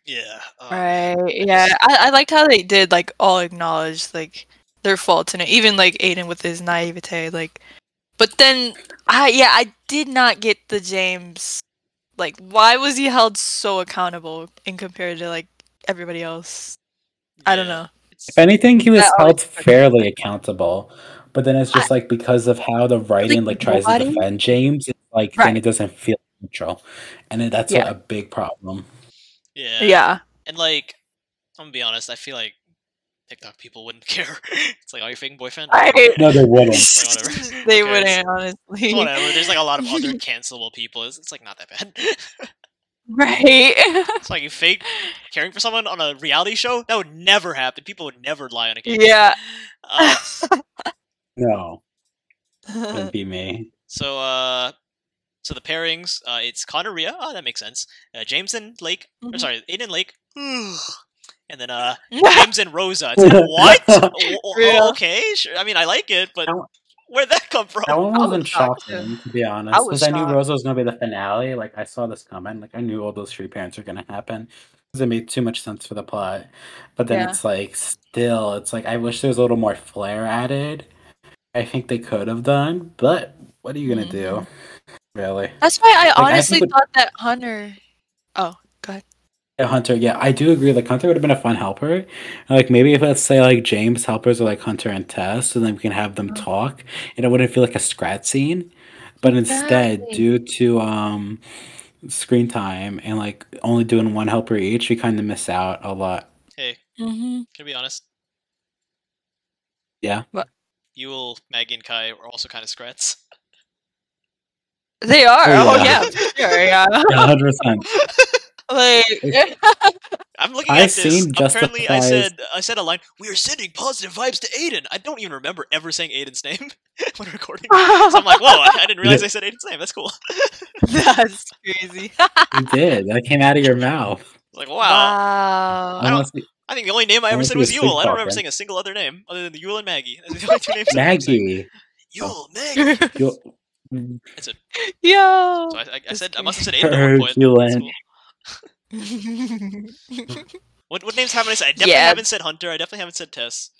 Yeah. I liked how they did like all acknowledge like their faults in it, even like Aiden with his naivete, like. But then, I did not get the James. Like, why was he held so accountable in compared to like everybody else? I don't know. If anything, he was held fairly accountable. But then it's just like because of how the writing like tries to defend James, it's like then it doesn't feel neutral, and that's a big problem. Yeah. And like, I'm gonna be honest, I feel like TikTok people wouldn't care. It's like, are you faking boyfriend? No, they wouldn't. Like, whatever. They wouldn't, honestly. It's whatever. There's like a lot of other cancelable people. It's like not that bad. Right. It's like you fake caring for someone on a reality show? That would never happen. People would never lie on a game. Yeah. No. Wouldn't be me. So the pairings, it's Connor Rhea. Oh, that makes sense. James and Lake. Or sorry, Aiden and Lake. And then James and Rosa. It's like, what? Okay, sure. I mean, I like it, but where'd that come from? That one wasn't shocking, to be honest. Because I knew Rosa was going to be the finale. Like, I saw this coming. Like, I knew all those three parents were going to happen. Because it made too much sense for the plot. But then it's like, still, it's like, I wish there was a little more flair added. I think they could have done. But what are you going to do? Really? That's why I honestly thought that Hunter... Oh, go ahead. Hunter, yeah, I do agree. Like Hunter would have been a fun helper. Like maybe if let's say like James helpers are like Hunter and Tess, and then we can have them talk, and it wouldn't feel like a scrat scene. But instead, due to screen time and like only doing one helper each, we kind of miss out a lot. Hey, can I be honest? Yeah. What? Yule, Maggie, and Kai are also kind of scrats. They are. Oh yeah, sure. Yeah. 100%. Like, I'm looking at this. Apparently, I said a line. We are sending positive vibes to Aiden. I don't even remember ever saying Aiden's name when recording. So I'm like, whoa! I didn't realize I said Aiden's name. That's cool. That's crazy. You did. That came out of your mouth. Like, wow. I think the only name I ever said was Yule. I don't remember saying a single other name other than Yule and Maggie. Those are the only two names. Maggie. Yule, Maggie. That's it. Yo. So I said I must have said Aiden at one point. What names haven't I said? I definitely haven't said Hunter. I definitely haven't said Tess.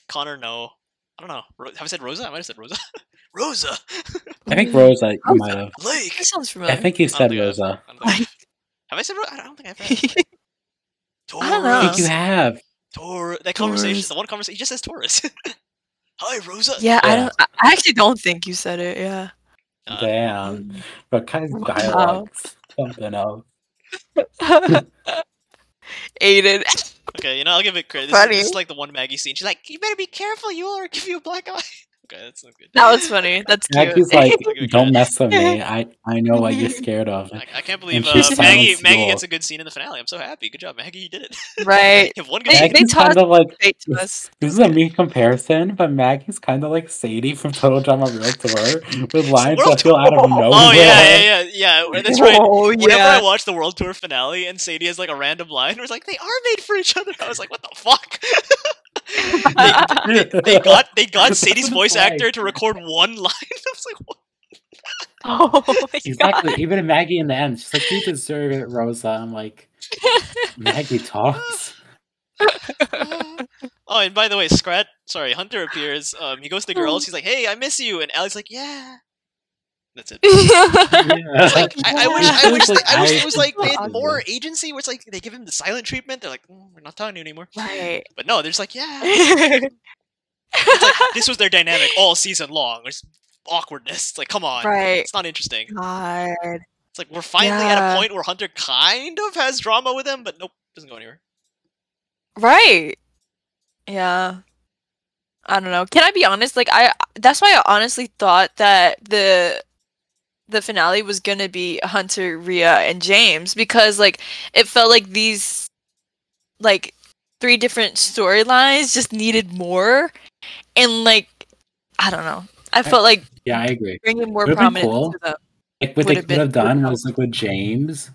Connor, no. I don't know. Have I said Rosa? I might have said Rosa. Rosa. I think Rosa. You might have. Lake. That sounds familiar. I think you said Rosa. Have I said Rosa? I don't think I've had. Taurus. I don't know. I think you have. That conversation. The one conversation. He just says Taurus. Hi, Rosa. Yeah, I actually don't think you said it. Yeah. Damn. But kind of dialogues. Something else. Aiden. Okay, I'll give it credit. This is like the one Maggie scene. She's like, "You better be careful, Yule, or I'll give you a black eye." Okay, that's not good. That was funny. That's cute. Maggie's like, "Don't mess with me. I know what you're scared of." I can't believe Maggie gets a good scene in the finale. I'm so happy. Good job, Maggie. You did it. Right. You have one good they talked kind of like to us. This is a mean comparison, but Maggie's kind of like Sadie from Total Drama Real Tour with lines that feel out of nowhere. Oh yeah. That's right. Oh, yeah. Whenever I watch the World Tour finale and Sadie has like a random line, where it's like they are made for each other. I was like, what the fuck? they got Sadie's voice actor to record one line. I was like, what? Oh my exactly. God. Even Maggie in the end, she's like, "You deserve it, Rosa." I'm like, Maggie talks. Oh, and by the way, Hunter appears. He goes to girls. He's like, "Hey, I miss you," and Allie's like, "Yeah." That's it. Yeah. It's like I wish it was like they had awesome. more agency. Where it's like they give him the silent treatment. They're like, we're not talking to you anymore. Right. But no, they're just like, yeah. It's like this was their dynamic all season long. There's awkwardness. It's like, come on, Right. it's not interesting. God. It's like we're finally at a point where Hunter kind of has drama with him, but nope, doesn't go anywhere. Right. Yeah. I don't know. Can I be honest? Like that's why I honestly thought that the finale was gonna be Hunter, Rhea, and James, because like it felt like these like 3 different storylines just needed more, and like I don't know. I felt like I agree. bringing more Would've been prominence cool. to them. Like what they could have done was like with James.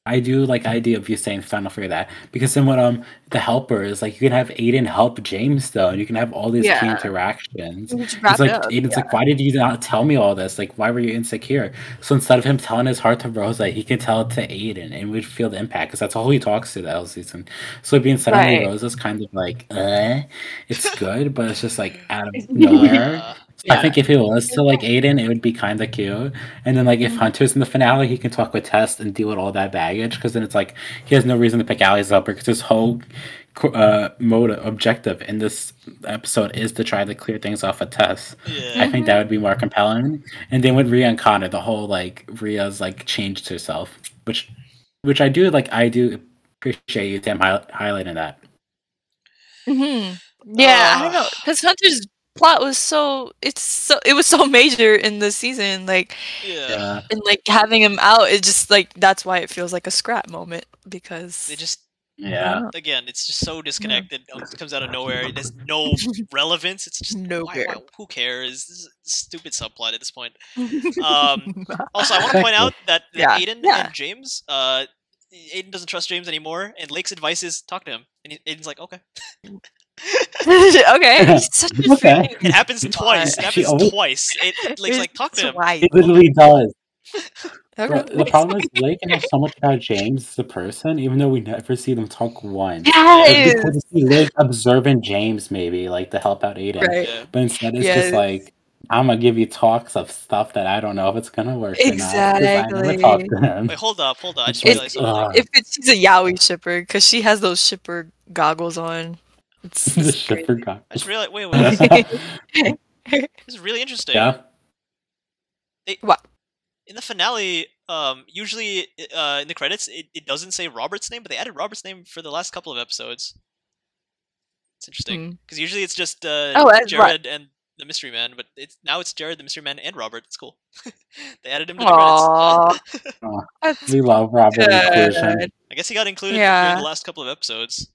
I do like the idea of you saying final for that, because then what the helper is like, you can have Aiden help James though, and you can have all these key interactions. It's like Aiden's like, why did you not tell me all this? Like, why were you insecure? So instead of him telling his heart to Rosa, he can tell it to Aiden, and we'd feel the impact, because that's all he talks to the whole season. So being suddenly Rosa's kind of like, it's good, but it's just like out of nowhere. I think if he was to like Aiden, it would be kind of cute. And then like if Hunter's in the finale, he can talk with Tess and deal with all that baggage, because then it's like he has no reason to pick Allie's helper, because his whole objective in this episode is to try to clear things off with Tess. I think that would be more compelling. And then with Rhea and Connor, the whole like Rhea's like changed herself, which I do like. I do appreciate you, Tim, highlighting that. Yeah, I don't know, because Hunter's plot was it was so major in the season, like and like having him out, it just like that's why it feels like a scrap moment, because they just again, it's just so disconnected. It comes out of nowhere. It has no relevance. It's just who cares? This is a stupid subplot at this point. Also, I want to point out that Aiden and James, Aiden doesn't trust James anymore, and Lake's advice is talk to him, and Aiden's like, okay. Okay. It happens twice. It happens twice. Lake's like, talk to him. It literally does. The problem is Lake knows so much about James the person, even though we never see them talk once. It's cool to see Lake observing James, maybe like to help out Aiden, but instead it's just like, I'm gonna give you talks of stuff that I don't know if it's gonna work or not. I never talk to him. Wait, hold up. I just realized something. She's a yaoi shipper, because she has those shipper goggles on. It's the shipper goggles. I just realized. Wait. This is really interesting. Yeah. What? In the finale, usually in the credits, it doesn't say Robert's name, but they added Robert's name for the last couple of episodes. It's interesting, because usually it's just Jared and the Mystery Man, but now it's Jared, the Mystery Man, and Robert. It's cool. They added him to the credits. We love Robert inclusion. I guess he got included during the last couple of episodes.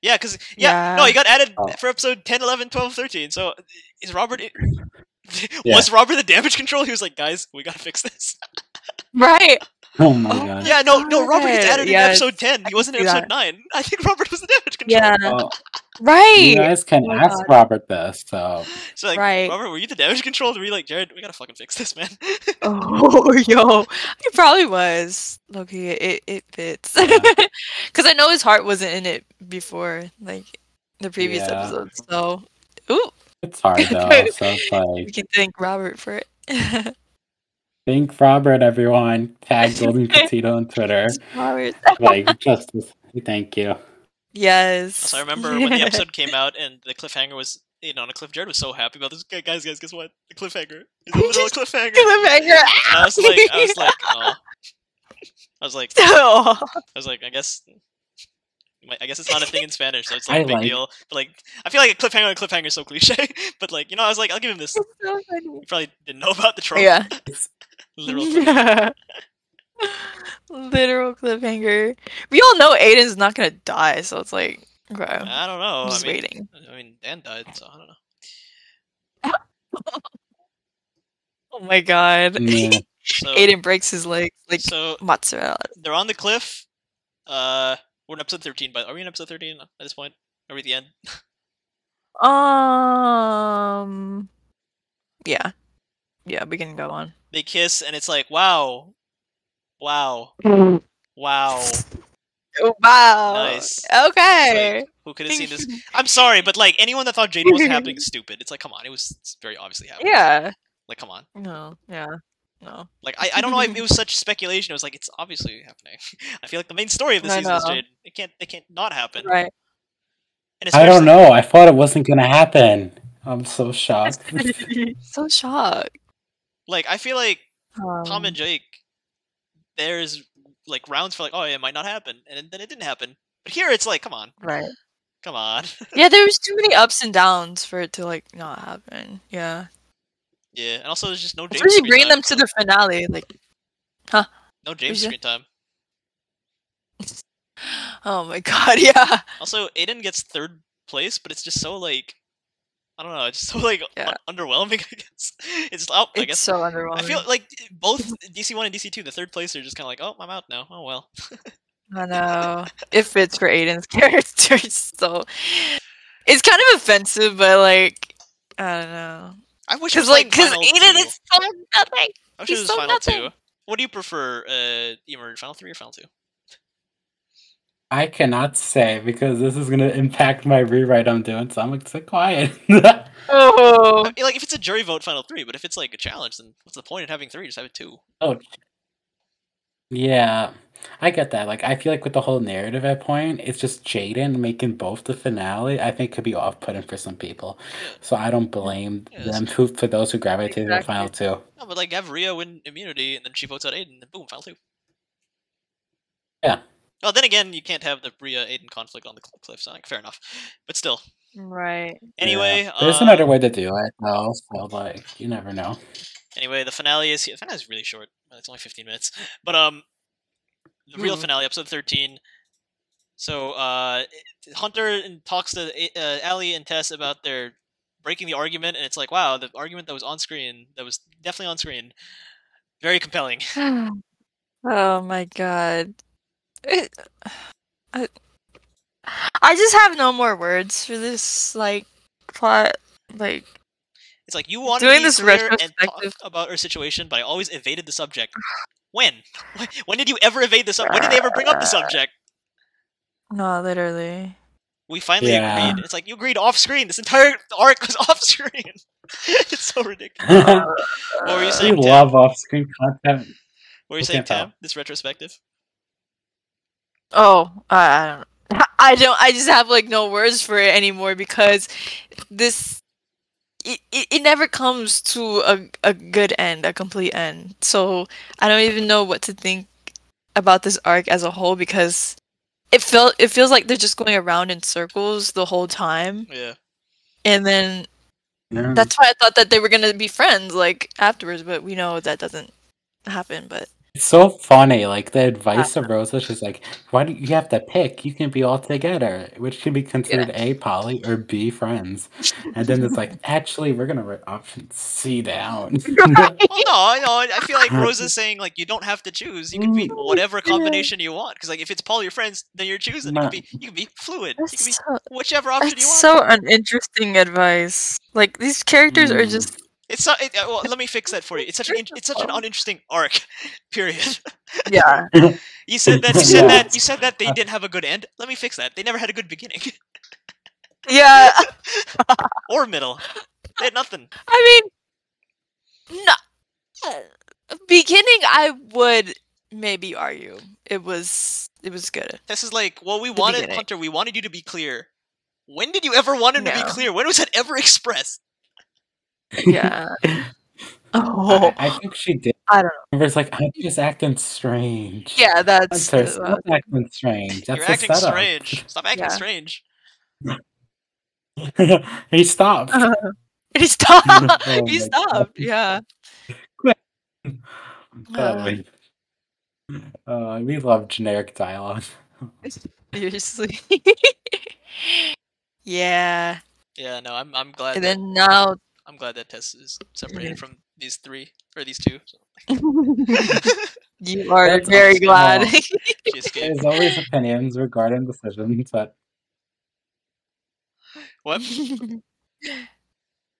Yeah, because no, he got added for episode 10, 11, 12, 13. So is Robert? Was Robert the damage control? He was like, guys, we gotta fix this. Right. Oh my god. Yeah, no, Robert gets added in episode 10. He wasn't in episode 9. I think Robert was the damage control. Yeah. Right. You guys can ask Robert this, so like, Robert, were you the damage control? To be like, Jared, we gotta fucking fix this, man. Oh, yo, it probably was. Okay, it fits. Because I know his heart wasn't in it before, like the previous episodes. So, it's hard though. So it's like we can thank Robert for it. Thank Robert, everyone. Tag Golden Potato on Twitter. Like, justice. Thank you. Yes. So I remember when the episode came out and the cliffhanger was on a cliff. Jared was so happy about this. Guys, guess what? The cliffhanger. It's a literal cliffhanger. And I was like, oh. I was like, I guess it's not a thing in Spanish, so it's like a big deal. But like, I feel like a cliffhanger is so cliche. But like, I was like, I'll give him this. It's so funny. You probably didn't know about the trope. Yeah. Literal cliffhanger. Literal cliffhanger. We all know Aiden's not gonna die, so it's like, okay. I don't know. I'm just waiting. I mean, Dan died, so I don't know. Oh my god. Yeah. So, Aiden breaks his legs like so mozzarella. They're on the cliff. We're in episode 13, but are we in episode 13 at this point? Are we at the end? Yeah. Yeah, we can go on. They kiss, and it's like, wow. Wow. Oh, wow. Nice. Okay. Like, who could have seen this? I'm sorry, but like anyone that thought Jaden wasn't happening is stupid. It's like, come on, it's very obviously happening. Yeah. Like, come on. No. Yeah. No. Like I don't know if it was such speculation. It was like it's obviously happening. I feel like the main story of the season is Jade. It can't not happen. Right. And I don't know. I thought it wasn't gonna happen. I'm so shocked. So shocked. Like I feel like Tom and Jake, there's like rounds for like, oh, it might not happen, and then it didn't happen. But here it's like, come on, right? Come on. Yeah, there was too many ups and downs for it to like not happen. Yeah. Yeah, and also there's just no James Especially screen bring time. them to the finale, like, huh? No James screen time. Oh my god, yeah. Also, Aiden gets third place, but it's just so like, I don't know, it's just so like underwhelming. I guess it's out. I guess so underwhelming. I feel like both DC1 and DC2, the third place, are just kind of like, oh, I'm out now. Oh well. I know. It fits for Aiden's character, so it's kind of offensive, but like, I don't know. I wish it was like because Aiden is so nothing. I wish it was final two. What do you prefer, Imer, final 3 or final 2? I cannot say because this is gonna impact my rewrite I'm doing, so I'm gonna sit quiet. Oh, I mean, like if it's a jury vote, final 3. But if it's like a challenge, then what's the point in having 3? Just have it 2. Oh, yeah, I get that. Like, I feel like with the whole narrative at point, it's just Jaden making both the finale. I think could be off-putting for some people, so I don't blame them for those who gravitated to the final 2. No, but like have Rhea win immunity, and then she votes out Aiden, and boom, final 2. Yeah. Well, then again, you can't have the Rhea-Aiden conflict on the cliff, so like, fair enough. But still. Right. Anyway, there's another way to do it, though. So like, you never know. Anyway, the finale is really short. It's only 15 minutes, but the real finale, episode 13. So Hunter talks to Allie and Tess about their breaking the argument, and it's like, wow, the argument that was on screen, that was definitely on screen, very compelling. Oh my god. I just have no more words for this like plot. Like, it's like you wanted to be clear and talk about our situation, but I always evaded the subject. When? When did you ever evade the subject? When did they ever bring up the subject? No, literally. We finally agreed. It's like you agreed off screen. This entire arc was off screen. It's so ridiculous. What were you saying? We love off screen content. What were you saying, Tam? This retrospective. Oh, I don't. I just have like no words for it anymore because this. It never comes to a good end, a complete end. So I don't even know what to think about this arc as a whole because it feels like they're just going around in circles the whole time. Yeah. And then that's why I thought that they were gonna be friends like afterwards, but we know that doesn't happen. But it's so funny, like the advice of Rosa. She's like, "Why do you have to pick? You can be all together, which can be considered A, poly, or B, friends." And then it's like, actually, we're gonna write option C down. Well, no, I feel like Rosa's saying like you don't have to choose. You can be whatever combination you want. Because like if it's poly or friends, then you're choosing. You can be fluid. You can be whichever option you want. So uninteresting advice. Like these characters are just. It's not. Well, let me fix that for you. It's such an uninteresting arc. Period. Yeah. You said that they didn't have a good end. Let me fix that. They never had a good beginning. Yeah. Or middle. They had nothing. I mean, no. Beginning, I would maybe argue it was good. This is like, well, we wanted Hunter. We wanted you to be clear. When did you ever want him to be clear? When was that ever expressed? Yeah. Oh, I think she did. I don't know. It's like I'm just acting strange. Yeah, that's. Stop acting strange. That's You're acting strange. Stop acting strange. He stopped. He stopped. He stopped. Yeah. We love generic dialogue. Seriously. Yeah. Yeah. No, I'm glad. And then now. I'm glad that Tess is separated from these 3 or these 2. So. You are very glad. There's always opinions regarding decisions, but what?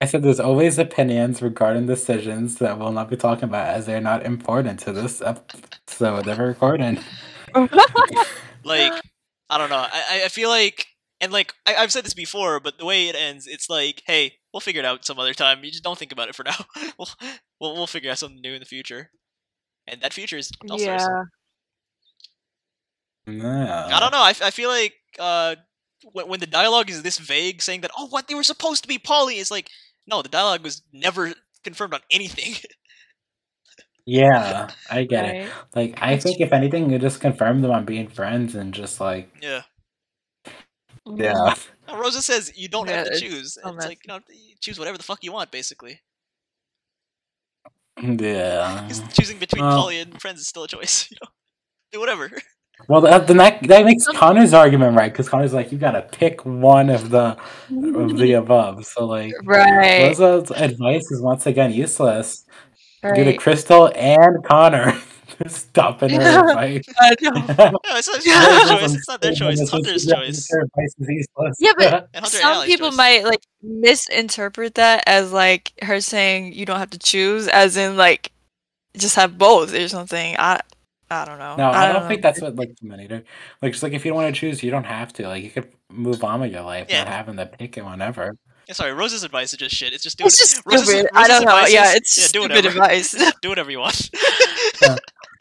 I said there's always opinions regarding decisions that we'll not be talking about as they're not important to this episode of recording. Like, I don't know. I feel like, and like I've said this before, but the way it ends, it's like, hey, we'll figure it out some other time. You just don't think about it for now. We'll figure out something new in the future, and that future is All-Stars. Yeah. I don't know. I feel like when the dialogue is this vague, saying that what they were supposed to be poly is like, no, the dialogue was never confirmed on anything. Yeah, I get it. Like, I think if anything, you just confirm them on being friends and just like, yeah. Yeah. Now, Rosa says you don't have to choose. It's like, you choose whatever the fuck you want, basically. Yeah. Because choosing between poly and friends is still a choice. Do whatever. Well, then that makes Connor's argument right, because Connor's like, you gotta pick one of the above. So like, Rosa's advice is once again useless due to Crystal and Connor stopping her advice. No, it's not their choice. It's not their choice. It's Hunter's choice. Her advice is useless. Yeah, but some people might like misinterpret that as like her saying you don't have to choose, as in like just have both or something. I don't know. No, I don't think that's what like Terminator. Like, just like if you don't want to choose, you don't have to. Like, you could move on with your life, not having to pick it whenever. Yeah, sorry, Rose's advice is just shit. It's just stupid. I don't know. Yeah, it's stupid advice. Do whatever you want.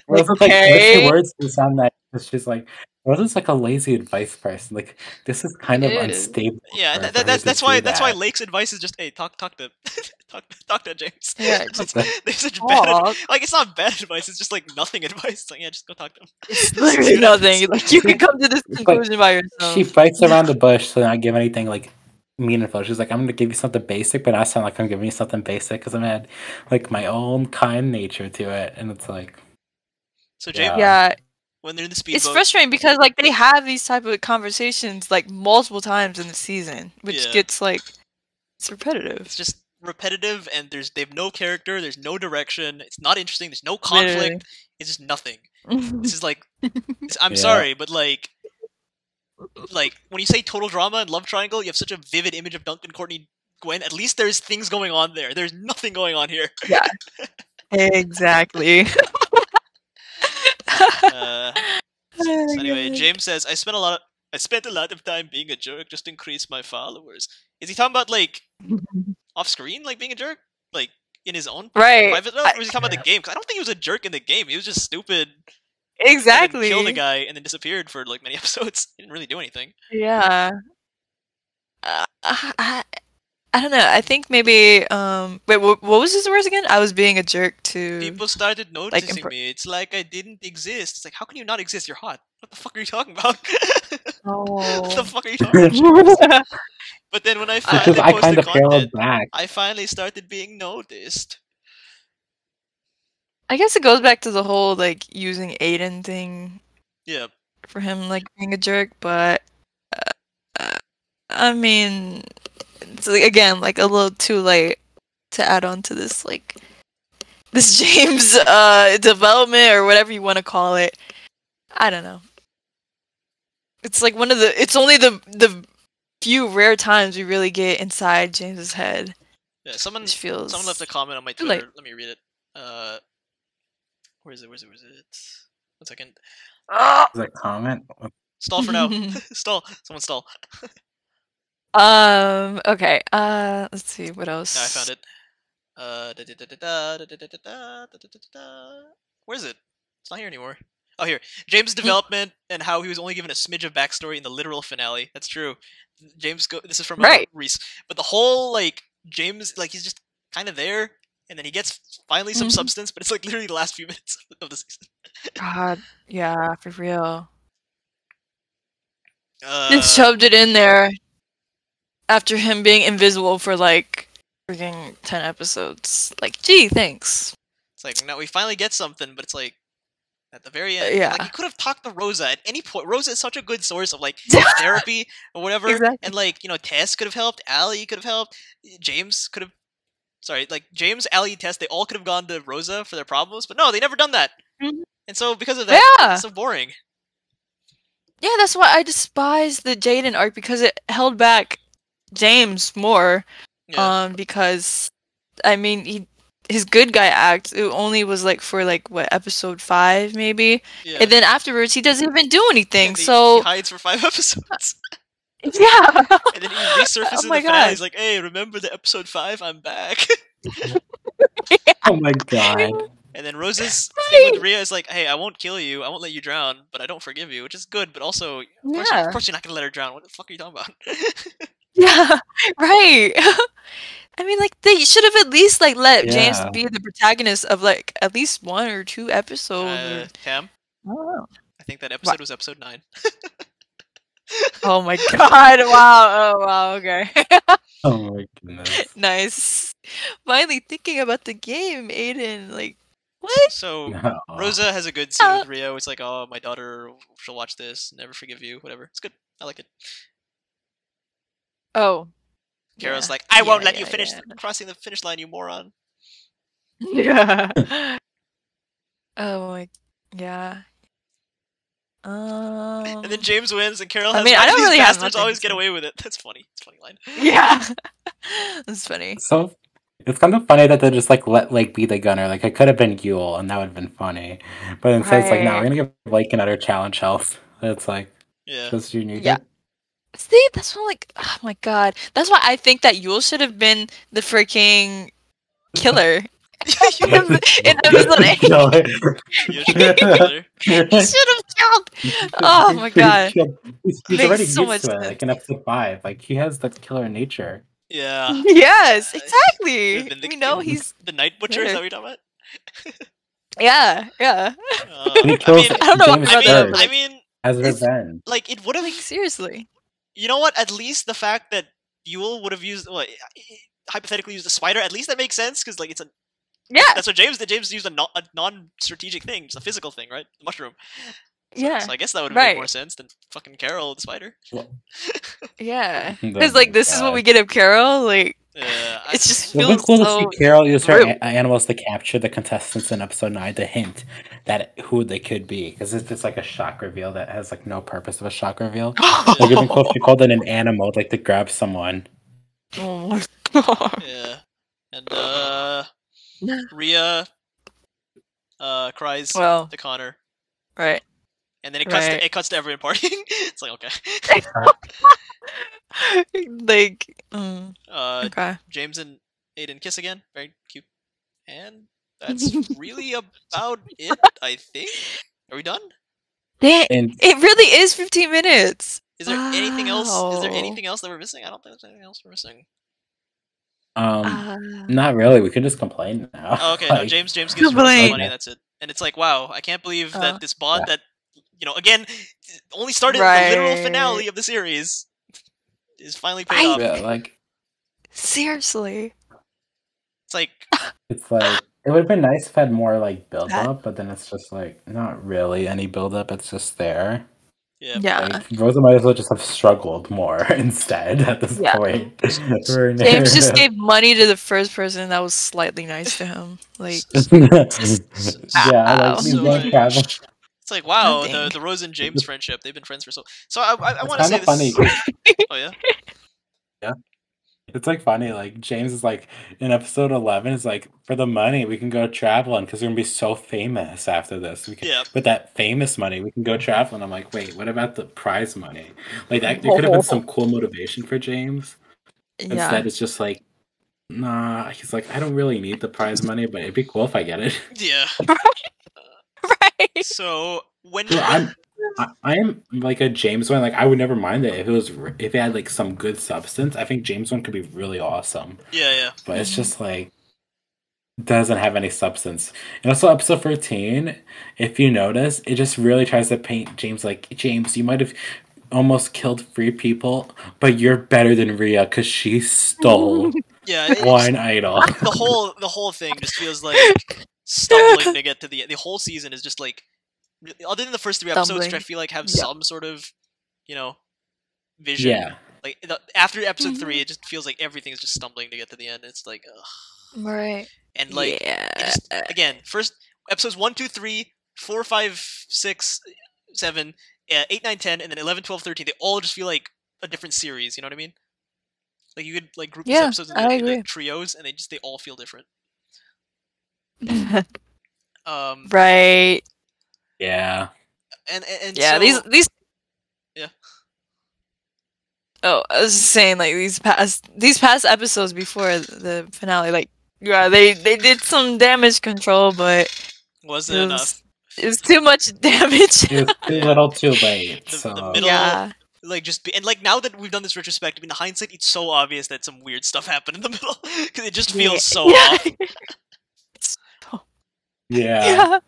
Rosa's like, her words to sound that she's like, Rosa's like a lazy advice person. Like, this is kind of unstable. Yeah, that's why Lake's advice is just, hey, talk to talk to James. Yeah, they're such bad like, it's not bad advice. It's just like nothing advice. It's like, yeah, just go talk to him. It's literally nothing. Like, you can come to this conclusion by yourself. She fights around the bush to not give anything like meaningful. She's like, I'm gonna give you something basic, but not sound like I'm giving you something basic because I'm had like my own kind nature to it, and it's like. So James, when they're in the speedboat, it's frustrating because like they have these type of conversations like multiple times in the season, which gets like it's repetitive. It's just repetitive, and they have no character. There's no direction. It's not interesting. There's no conflict. Literally. It's just nothing. This is like, I'm sorry, but like when you say total drama and love triangle, you have such a vivid image of Duncan, Courtney, Gwen. At least there's things going on there. There's nothing going on here. Yeah, exactly. So anyway, James says, I spent a lot of time being a jerk just to increase my followers. Is he talking about like off screen, like being a jerk, like in his own private life, or is he talking about the game? Because I don't think he was a jerk in the game. He was just stupid. Exactly. Killed a guy and then disappeared for like many episodes. He didn't really do anything. Yeah. I don't know. I think maybe. Wait, what was his words again? I was being a jerk to. People started noticing me. It's like I didn't exist. It's like, how can you not exist? You're hot. What the fuck are you talking about? What the fuck are you talking about? But then when I finally posted content, I finally started being noticed. I guess it goes back to the whole like using Aiden thing. Yeah. For him, like being a jerk, but I mean. It's again like a little too late to add on to this like this James development or whatever you want to call it. I don't know. It's like it's only the few rare times we really get inside James's head. Yeah, someone left a comment on my Twitter. Let me read it. Where is it? 1 second. Is that comment? Stall for now. Stall. Someone stall. Okay. Let's see what else. No, I found it. Where is it? It's not here anymore. Oh, here. James' development and how he was only given a smidge of backstory in the literal finale. That's true. James, this is from Reese. But the whole like James, like he's just kind of there, and then he gets finally some substance, but it's like literally the last few minutes of the season. God, yeah, for real. Just shoved it in there. After him being invisible for like freaking 10 episodes. Like, gee, thanks. It's like, now we finally get something, but it's like, at the very end, like, you could have talked to Rosa at any point. Rosa is such a good source of like therapy or whatever. Exactly. And like, you know, Tess could have helped, Allie could have helped, James could have, James, Allie, Tess, they all could have gone to Rosa for their problems, but no, they never done that. And so because of that, it's so boring. Yeah, that's why I despise the Jaden arc, because it held back James more, because I mean his good guy act, it only was like for like what, episode 5 maybe, and then afterwards he doesn't even do anything. So he hides for 5 episodes. Yeah. And then he resurfaces in the finale. He's like, "Hey, remember the episode 5? I'm back." Oh my god. And then Rose's thing with Rhea is like, "Hey, I won't kill you. I won't let you drown, but I don't forgive you," which is good. But also, of course you're not gonna let her drown. What the fuck are you talking about? Yeah, right. I mean, like, they should have at least, like, let James Yeah. be the protagonist of, like, at least 1 or 2 episodes. Cam, I don't know. I think that episode was episode 9. Oh my god, wow, oh wow, okay. Oh my goodness. Nice. Finally thinking about the game, Aiden, like, what? So, No. Rosa has a good scene with Rio. It's like, "Oh, my daughter, she'll watch this, never forgive you," whatever. It's good. I like it. Oh. Carol's like, "I won't let you finish crossing the finish line, you moron." Yeah. Oh my, yeah. And then James wins, and Carol has, I mean, I don't these really have bastards nothing always to get say. away with it. That's funny. It's a funny line. Yeah. That's funny. So it's kind of funny that they just like let Lake be the gunner. Like it could have been Yule, and that would have been funny. But instead, it's like, no, we're gonna give Lake another challenge health. It's like, just you need it. See, that's why, like, oh my god. That's why I think that Yule should have been the freaking killer. In episode 8. You should be the killer. He should have killed. Oh my god. He's Makes already so used much to it, sense. like in episode 5. Like he has that killer nature. Yeah. Yes, exactly. Then We know he's the Night Butcher. Is that what you're talking about? Yeah, yeah. He kills I don't know James about that, first but, I like, mean, as revenge. like it would have. like, seriously. You know what? At least the fact that Yule would have used, well, hypothetically used a spider. At least that makes sense because, like, it's a. Yeah. That's what James did. James used a non-strategic thing, just a physical thing, right? The mushroom. Yeah. So I guess that would make more sense than fucking Carol the spider. Yeah. Because, like, this is what we get of Carol. Like, it just It would be feels cool so to see Carol use her real. animals to capture the contestants in episode 9 to hint that who they could be. Because it's just like a shock reveal that has like no purpose of a shock reveal. Like, it'd been cool if she called in an animal like to grab someone. Oh my god. Yeah. And Rhea cries Well, to Connor. right. And then it cuts to everyone partying. It's like, okay. Like, okay. James and Aiden kiss again. Very cute. And that's really about it, I think. Are we done? It really is 15 minutes. Is there anything else? Is there Wow. anything else that we're missing? I don't think there's anything else we're missing. Not really. We can just complain now. Oh, okay, no, James gives Rose the money, that's it. And it's like, wow, I can't believe that this bond that, you know, again, only started in the literal finale of the series is finally paid off. Yeah, like, seriously. It's like it would have been nice if it had more like build up, but then it's just like not really any build up. It's just there. Yeah. Like, Rosa might as well just have struggled more instead at this point. James just gave money to the first person that was slightly nice to him. Like, yeah, it's like, wow, the Rose and James friendship. They've been friends for so. So I want to say this. Funny. Oh yeah. Yeah. It's like funny, like James is like in episode 11 is like, for the money we can go traveling because we're gonna be so famous after this. We can with that famous money we can go traveling. I'm like, wait, what about the prize money? Like that there could have been some cool motivation for James. Instead it's just like, nah, he's like, I don't really need the prize money, but it'd be cool if I get it. Yeah. Right. So when I am like a James one. Like I would never mind it if it had like some good substance. I think James one could be really awesome. Yeah. But it's just like doesn't have any substance. And also episode 13, if you notice, it just really tries to paint James like, James, you might have almost killed 3 people, but you're better than Rhea because she stole one idol. The whole thing just feels like stumbling to get to the whole season is just like, other than the first 3 episodes, which I feel like have some sort of, you know, vision. Yeah. Like after episode 3, it just feels like everything is just stumbling to get to the end. It's like, ugh. Right. And like, again, first episodes 1, 2, 3, 4, 5, 6, 7, 8, 9, 10, and then 11, 12, 13. They all just feel like a different series. You know what I mean? Like you could like group these episodes into trios, and they all feel different. Right. Yeah. And yeah, so, these. Yeah. Oh, I was just saying, like, these past episodes before the finale, like, yeah, they did some damage control, but wasn't enough. It was too much damage. It was too little, too late. The middle, like, and like now that we've done this retrospective, in hindsight, it's so obvious that some weird stuff happened in the middle because it just feels so off. Yeah.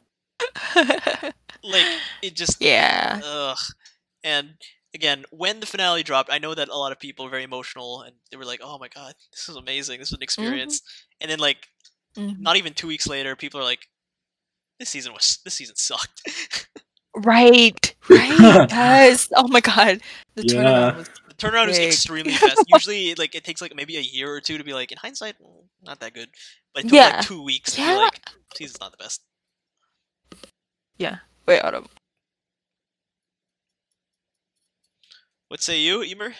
Like, it just... Yeah. Ugh. And, again, when the finale dropped, I know that a lot of people were very emotional, and they were like, oh my god, this is amazing, this is an experience. And then, like, not even 2 weeks later, people are like, this season sucked. Right, yes. Oh my god, the turnaround is extremely fast. Usually, like, it takes like maybe a year or two to be like, in hindsight, not that good. But it took like 2 weeks to be like, season's not the best. Yeah. Wait, hold up. What say you, Imer?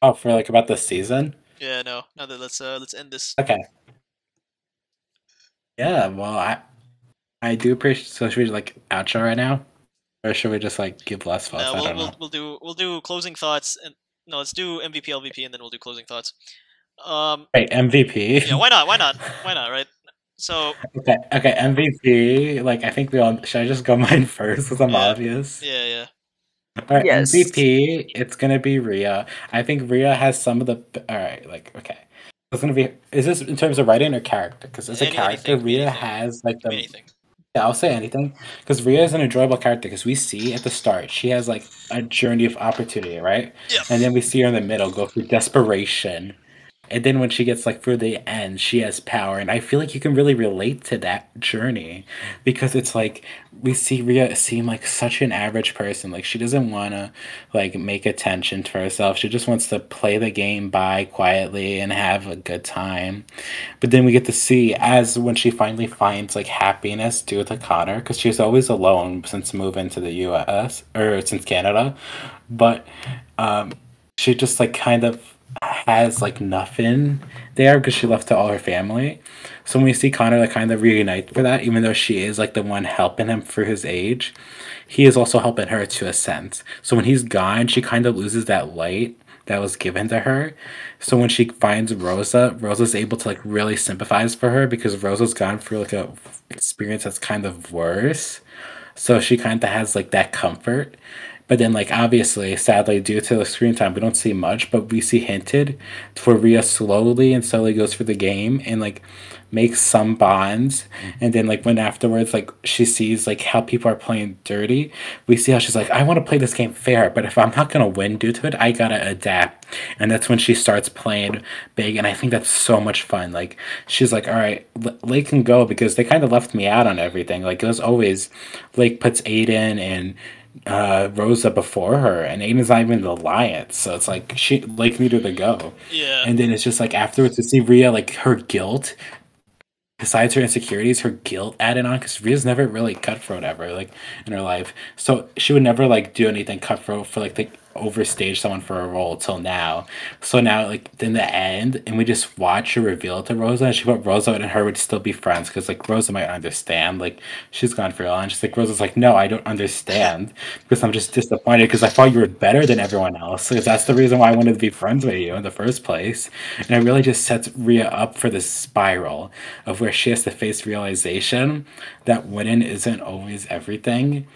Oh, for like about the season? Yeah, no. Now that let's end this. Okay. Yeah, well, I do appreciate. So should we like outro right now, or should we just like give last thoughts? I don't know. We'll do closing thoughts, and no, let's do MVP, LVP, and then we'll do closing thoughts. Wait, MVP? Yeah, why not? Why not? Why not? Right. So. Okay, MVP. Like, I think we all should. I just go mine first because I'm obvious. Yeah. All right, MVP. It's gonna be Rhea. I think Rhea has some of the. All right, like okay. It's gonna be. Is this in terms of writing or character? Because as a character, Rhea has like the. Anything. Yeah, I'll say anything. Because Rhea is an enjoyable character. Because we see at the start she has like a journey of opportunity, right? Yeah. And then we see her in the middle go through desperation. And then when she gets like through the end, she has power, and I feel like you can really relate to that journey because it's like we see Rhea seem like such an average person. Like she doesn't want to like make attention to herself. She just wants to play the game by quietly and have a good time. But then we get to see as when she finally finds like happiness due to Connor because she's always alone since moving to the U.S. or since Canada, but she just like kind of has like nothing there because she left to all her family. So when we see Connor like kind of reunite for that, even though she is like the one helping him for his age, he is also helping her to a sense. So when he's gone, she kind of loses that light that was given to her. So when she finds Rosa's able to like really sympathize for her because Rosa's gone through like a experience that's kind of worse. So she kind of has like that comfort. But then, like, obviously, sadly, due to the screen time, we don't see much, but we see hinted for Rhea slowly goes through the game and, like, makes some bonds. And then, like, when afterwards, like, she sees, like, how people are playing dirty, we see how she's like, I want to play this game fair, but if I'm not going to win due to it, I got to adapt. And that's when she starts playing big, and I think that's so much fun. Like, she's like, all right, Lake can go because they kind of left me out on everything. Like, it was always, Lake puts Aiden and Rosa before her, and Aiden's not even the alliance, so it's like she like needed to go. Yeah. And then it's just like afterwards to see Rhea like her guilt, besides her insecurities, her guilt added on because Rhea's never really cutthroat ever like in her life, so she would never like do anything cutthroat for like overstage someone for a role till now. So now like in the end, and we just watch her reveal it to Rosa, and she put Rosa and her would still be friends because like Rosa might understand, like she's gone for real, and she's like, Rosa's like, no, I don't understand because I'm just disappointed because I thought you were better than everyone else, because that's the reason why I wanted to be friends with you in the first place. And it really just sets Rhea up for this spiral of where she has to face realization that winning isn't always everything,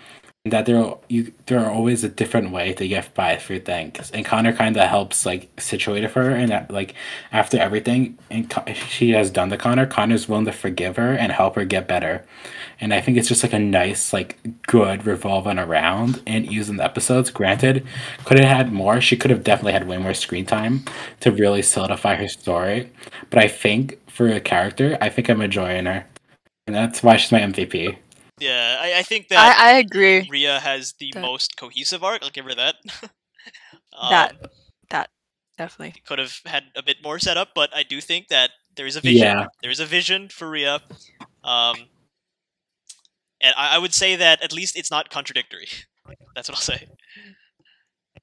that there are always a different way to get by through things. And Connor kind of helps like situate it for her, and that like after everything and she has done to Connor's willing to forgive her and help her get better. And I think it's just like a nice like good revolving around and using the episodes. Granted, could have had more. She could have definitely had way more screen time to really solidify her story. But I think for a character, I think I'm enjoying her, and that's why she's my MVP. Yeah, I think that I agree. Rhea has the most cohesive arc. I'll give her that. That definitely could have had a bit more setup, but I do think that there is a vision. Yeah. There is a vision for Rhea, and I would say that at least it's not contradictory. That's what I'll say.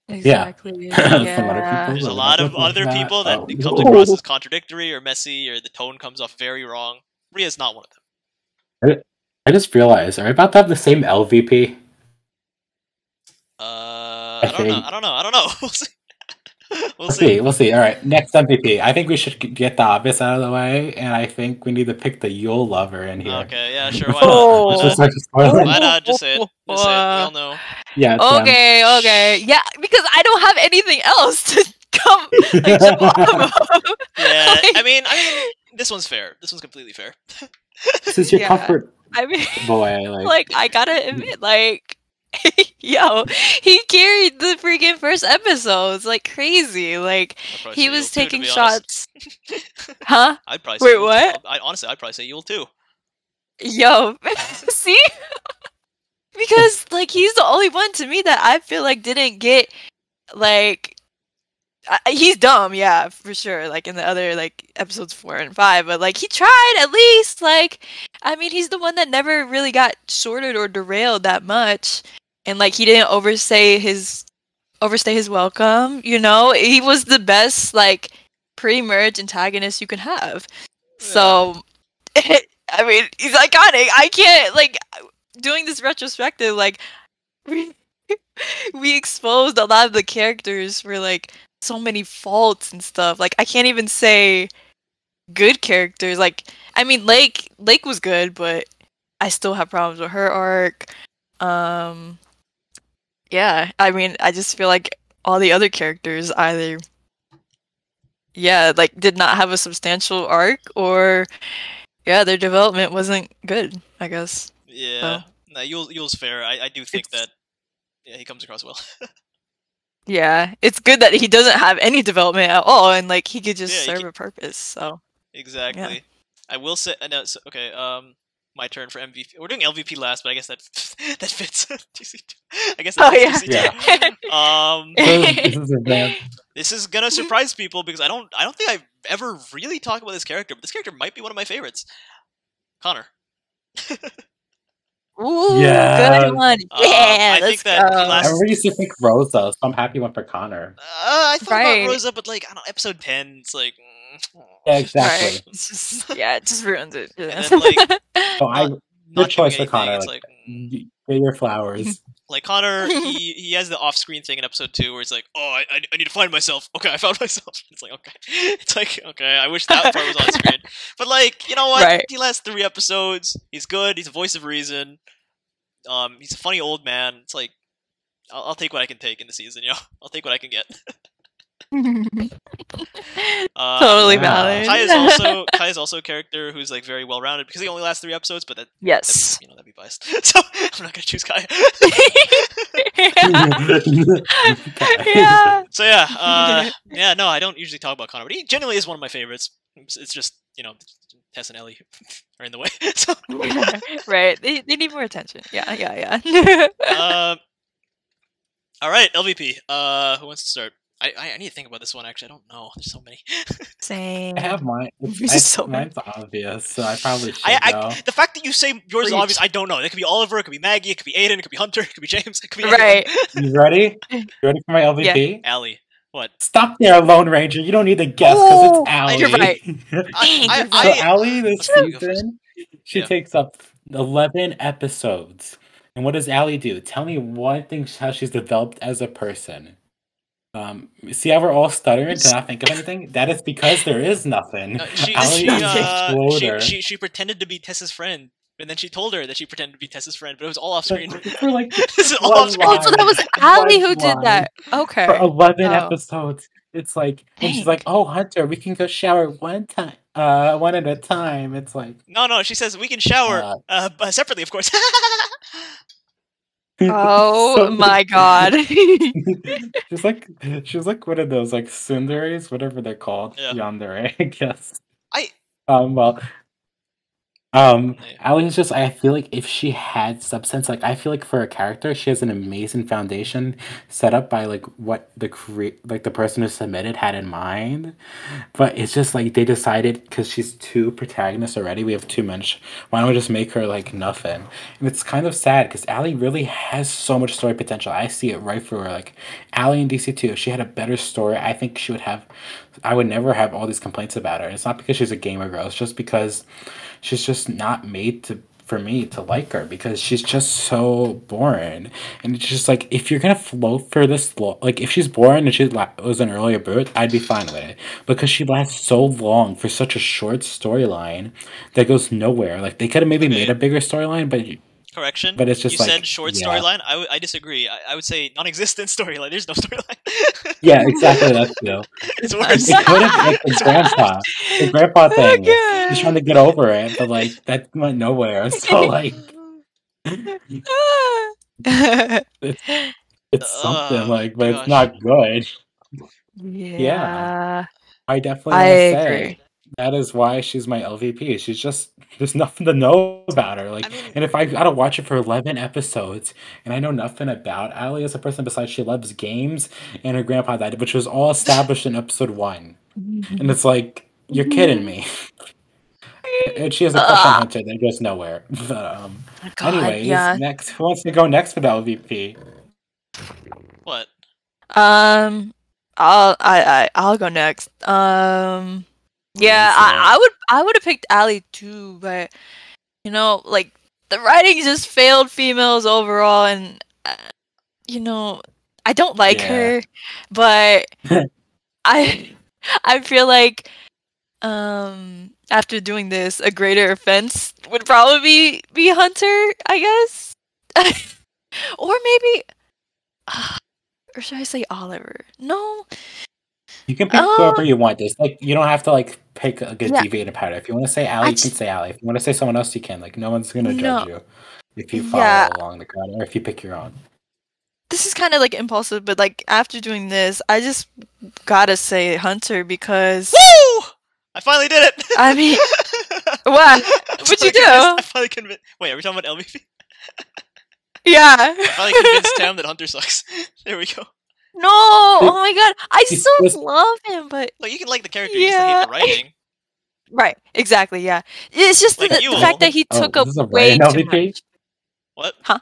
Exactly. Yeah. There's a lot of other people that it comes across as contradictory or messy, or the tone comes off very wrong. Rhea's not one of them. I just realized, are we about to have the same LVP? I think. I don't know. We'll see. We'll see. All right, next MVP. I think we should get the obvious out of the way, and I think we need to pick the Yule lover in here. Okay, yeah, sure. Why not? Why not? Just say it. Just say it. We all know. Yeah. Okay. Yeah, because I don't have anything else to come jump off of. Yeah, I mean, this one's fair. This one's completely fair. This is your comfort. I mean, boy, I gotta admit, yo, he carried the freaking first episodes like crazy. Like he was taking shots. Huh? I'd probably say wait, what? Honestly, I'd probably say Yule too. Yo, see? Because he's the only one to me that I feel like didn't get he's dumb, yeah, for sure. Like in the other episodes 4 and 5, but he tried at least. I mean, he's the one that never really got shorted or derailed that much, and he didn't overstay his welcome. You know, he was the best pre-merge antagonist you can have. Yeah. So, I mean, he's iconic. I can't doing this retrospective. We exposed a lot of the characters for so many faults and stuff. I can't even say good characters. I mean, Lake was good, but I still have problems with her arc. Yeah, I mean, I just feel like all the other characters either did not have a substantial arc, or their development wasn't good, I guess. Yeah. So. No, Yule's fair. I do think that he comes across well. Yeah, it's good that he doesn't have any development at all, and he could just serve a purpose. So exactly. Yeah. I will say, okay. My turn for MVP. We're doing LVP last, but I guess that fits DC2. I guess that's DC2. This is gonna surprise people because I don't think I've ever really talked about this character, but this character might be one of my favorites. Connor. Ooh, good one. Yeah, I think that everybody used to think Rosa, so I'm happy one for Connor. I thought about Rosa, but I don't know, episode 10, it's yeah, exactly. Right. It's just, it just ruins it. Yeah. And then, so good choice for Connor. Get your flowers. Connor, he has the off-screen thing in episode 2 where it's oh, I need to find myself. Okay, I found myself. It's okay. It's okay, I wish that part was on screen. But you know what? Right. He lasts 3 episodes. He's good. He's a voice of reason. He's a funny old man. It's I'll take what I can take in the season, I'll take what I can get. Totally valid. Kai is also a character who's very well rounded because he only lasts 3 episodes, but that'd be biased. So I'm not gonna choose Kai. Yeah. So no, I don't usually talk about Connor, but he genuinely is one of my favorites. It's just Tess and Ellie are in the way. So. Right, they need more attention. Yeah. All right, LVP. Who wants to start? I need to think about this one, actually. I don't know. There's so many. Same. I have mine. Mine's obvious, so I probably should go. The fact that you say yours is obvious, I don't know. It could be Oliver, it could be Maggie, it could be Aiden, it could be Hunter, it could be James, it could be right. You ready? You ready for my LVP? Yeah. Allie. What? Stop there, Lone Ranger. You don't need to guess because it's Allie. You're right. So Allie this season, she takes up 11 episodes. And what does Allie do? Tell me one thing how she's developed as a person. See how we're all stuttering to not think of anything? That is because there is nothing. She pretended to be Tessa's friend, and then she told her that she pretended to be Tessa's friend, but it was all off screen. For this is all off screen. So that was Allie who did that. Okay. For 11 episodes. It's and she's oh, Hunter, we can go shower one at a time. It's No, she says we can shower separately, of course. Oh my god. she's one of those tsunderes, whatever they're called. Yandere, I guess. Allie's just, I feel if she had substance, I feel for a character, she has an amazing foundation set up by what the person who submitted had in mind. But it's just they decided because she's 2 protagonists already, we have 2 men. Why don't we just make her nothing? And it's kind of sad because Allie really has so much story potential. I see it right through her. Allie in DC2, if she had a better story, I think she would have. I would never have all these complaints about her. It's not because she's a gamer girl. It's just because she's just not made to for me to like her because she's just so boring. And it's just like if you're gonna float for this long, like if she's boring and was an earlier birth, I'd be fine with it. Because she lasts so long for such a short storyline that goes nowhere. Like they could have maybe made a bigger storyline, Correction. but it's just you like said short storyline. I disagree. I would say non-existent storyline. There's no storyline. Yeah, exactly. That's true. It's worse. It could have like the grandpa thing. He's trying to get over it, but like that went nowhere. So like, it's something like, but it's not good. Yeah, I definitely want to say that is why she's my LVP. She's just there's nothing to know about her. Like, I mean, and if I gotta watch it for 11 episodes and I know nothing about Allie as a person besides she loves games and her grandpa died, which was all established in episode 1, and it's like you're kidding me. And she has a crush on Hunter that goes nowhere. But anyways, next, who wants to go next with LVP? What? I'll go next. Yeah, I would have picked Allie too, but you know, like the writing just failed females overall, and you know, I don't like her, but I feel like after doing this, a greater offense would probably be Hunter, I guess, or maybe, or should I say Oliver? No. You can pick whoever you want. It's like you don't have to like pick a good deviated pattern. If you want to say Allie, you can say Allie. If you want to say someone else, you can. Like no one's gonna judge you if you follow along the crowd or if you pick your own. This is kind of like impulsive, but like after doing this, I just gotta say Hunter because. Woo! I finally did it. I mean, what? What'd you do? I finally convinced. Wait, are we talking about LVP? Yeah. I finally convinced Tam that Hunter sucks. There we go. No! Oh my god! I still love him, but like you can like the character, you just hate the writing. Right? Exactly. Yeah. It's just like the fact that he took up way too much. What? Huh?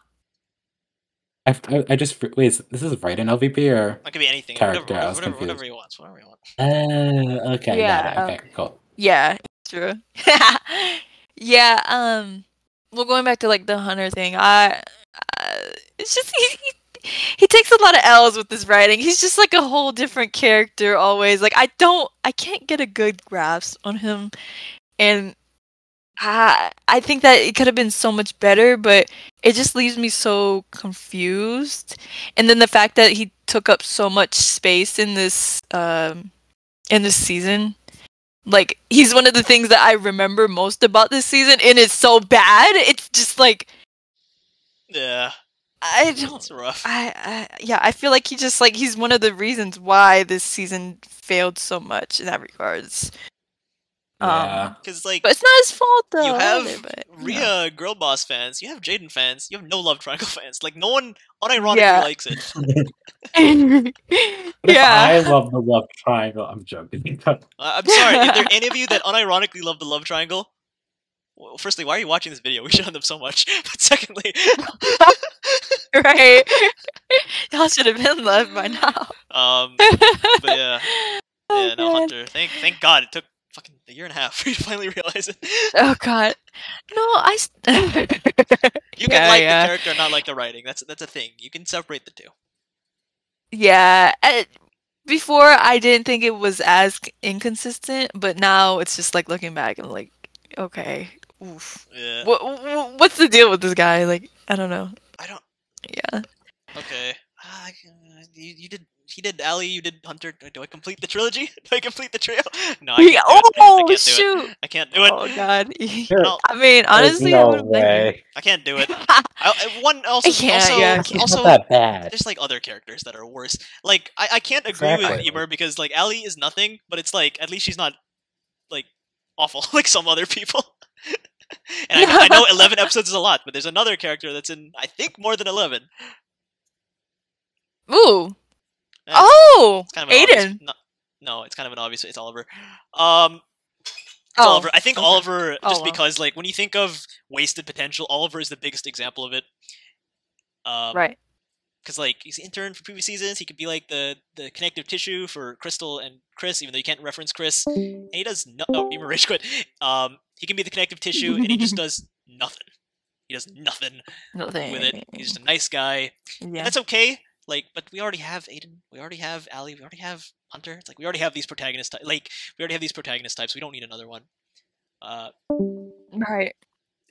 I just wait. This is right in LVP or that could be anything. Character. Whatever you want. Whatever you want. Okay. Yeah. Okay. Cool. Yeah. True. Yeah. Well, going back to like the Hunter thing, it's just he takes a lot of L's with this writing. He's just like a whole different character always. Like I can't get a good grasp on him, and I think that it could have been so much better, but it just leaves me so confused. And then the fact that he took up so much space in this season, like he's one of the things that I remember most about this season, and it's so bad. It's just like, yeah. I don't. It's rough. I feel like he's one of the reasons why this season failed so much in that regards. Yeah. Because like, but it's not his fault though. You have Rhea girl boss fans. You have Jaden fans. You have no love triangle fans. Like no one unironically likes it. I love the love triangle. I'm joking. I'm sorry. If there are any of you that unironically love the love triangle, well, firstly, why are you watching this video? We should have them so much. But secondly, right? Y'all should have been loved by now. But yeah, no, Hunter. Thank God it took fucking a year and a half for you to finally realize it. Oh God, no, You can like the character and not like the writing. That's a thing. You can separate the two. Yeah. Before I didn't think it was as inconsistent, but now it's just like looking back, I'm like, okay, oof. Yeah. What's the deal with this guy? Like, I don't know. Yeah. Okay. He did Allie, you did Hunter. Do I complete the trilogy? Do I complete the trio? No, I can't do it. Oh God. I mean, honestly, way. I can't do it. Also, not that bad. There's like other characters that are worse. Like I can't agree with Imer because like Allie is nothing, but it's like at least she's not like awful like some other people. And I know 11 episodes is a lot, but there's another character that's in I think more than 11. Ooh. It's kind of Aiden. No, it's kind of an obvious. It's Oliver. Oliver. I think Oliver just because like when you think of wasted potential, Oliver is the biggest example of it. Right. Because like he's an intern for previous seasons, he could be like the connective tissue for Crystal and Chris, even though you can't reference Chris. And he does no. Oh, Imer rage quit. He can be the connective tissue, and he just does nothing. He does nothing Nothing. with it. He's just a nice guy. Yeah. And that's okay. Like, but we already have Aiden. We already have Allie. We already have Hunter. It's like we already have these protagonist types. Like, we already have these protagonist types. We don't need another one. Right.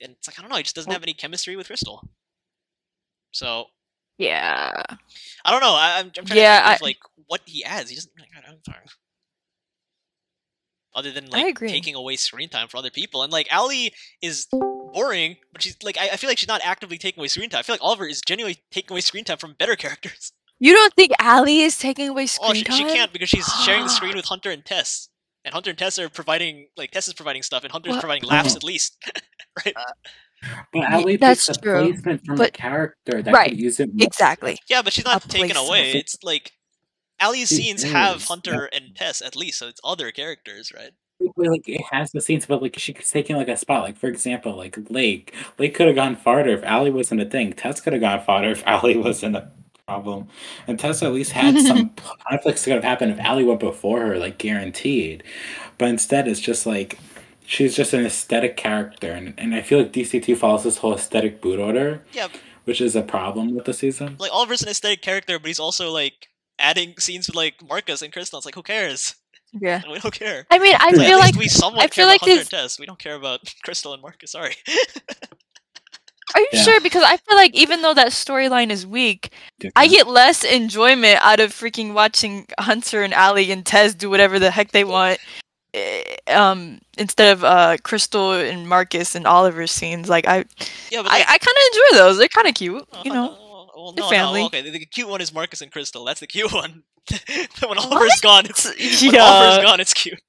And it's like, I don't know. He just doesn't have any chemistry with Crystal. So. Yeah. I don't know. I'm trying to think of, like, what he adds. He doesn't really got anything. Other than, like, taking away screen time for other people. And, like, Allie is boring, but she's, like, I feel like she's not actively taking away screen time. I feel like Oliver is genuinely taking away screen time from better characters. You don't think Allie is taking away screen time? She can't, because she's sharing the screen with Hunter and Tess. And Hunter and Tess are providing, like, Tess is providing stuff, and Hunter's providing laughs at least. Right? But Allie takes a placement from the character that could use it more. Exactly. Yeah, but she's not taken away. It's like Allie's scenes have Hunter and Tess at least, so it's other characters, right? Like it has the scenes, but like she's taking like a spot. Like for example, like Lake could have gone farther if Allie wasn't a thing. Tess could have gone farther if Allie wasn't a problem. And Tess at least had some conflicts that could have happened if Allie went before her, like guaranteed. But instead, it's just like. She's just an aesthetic character, and I feel like DC2 follows this whole aesthetic boot order, which is a problem with the season. Like, Oliver's an aesthetic character, but he's also, like, adding scenes with, like, Marcus and Crystal. It's like, who cares? Yeah. We don't care. I mean, I feel like... we somewhat care about Hunter and Tess. We don't care about Crystal and Marcus, sorry. Are you sure? Because I feel like even though that storyline is weak, I get less enjoyment out of freaking watching Hunter and Allie and Tess do whatever the heck they want. Instead of Crystal and Marcus and Oliver's scenes, like I kind of enjoy those. They're kind of cute, you know. Well, no, family. No, okay. The cute one is Marcus and Crystal. That's the cute one. When Oliver's gone, it's cute.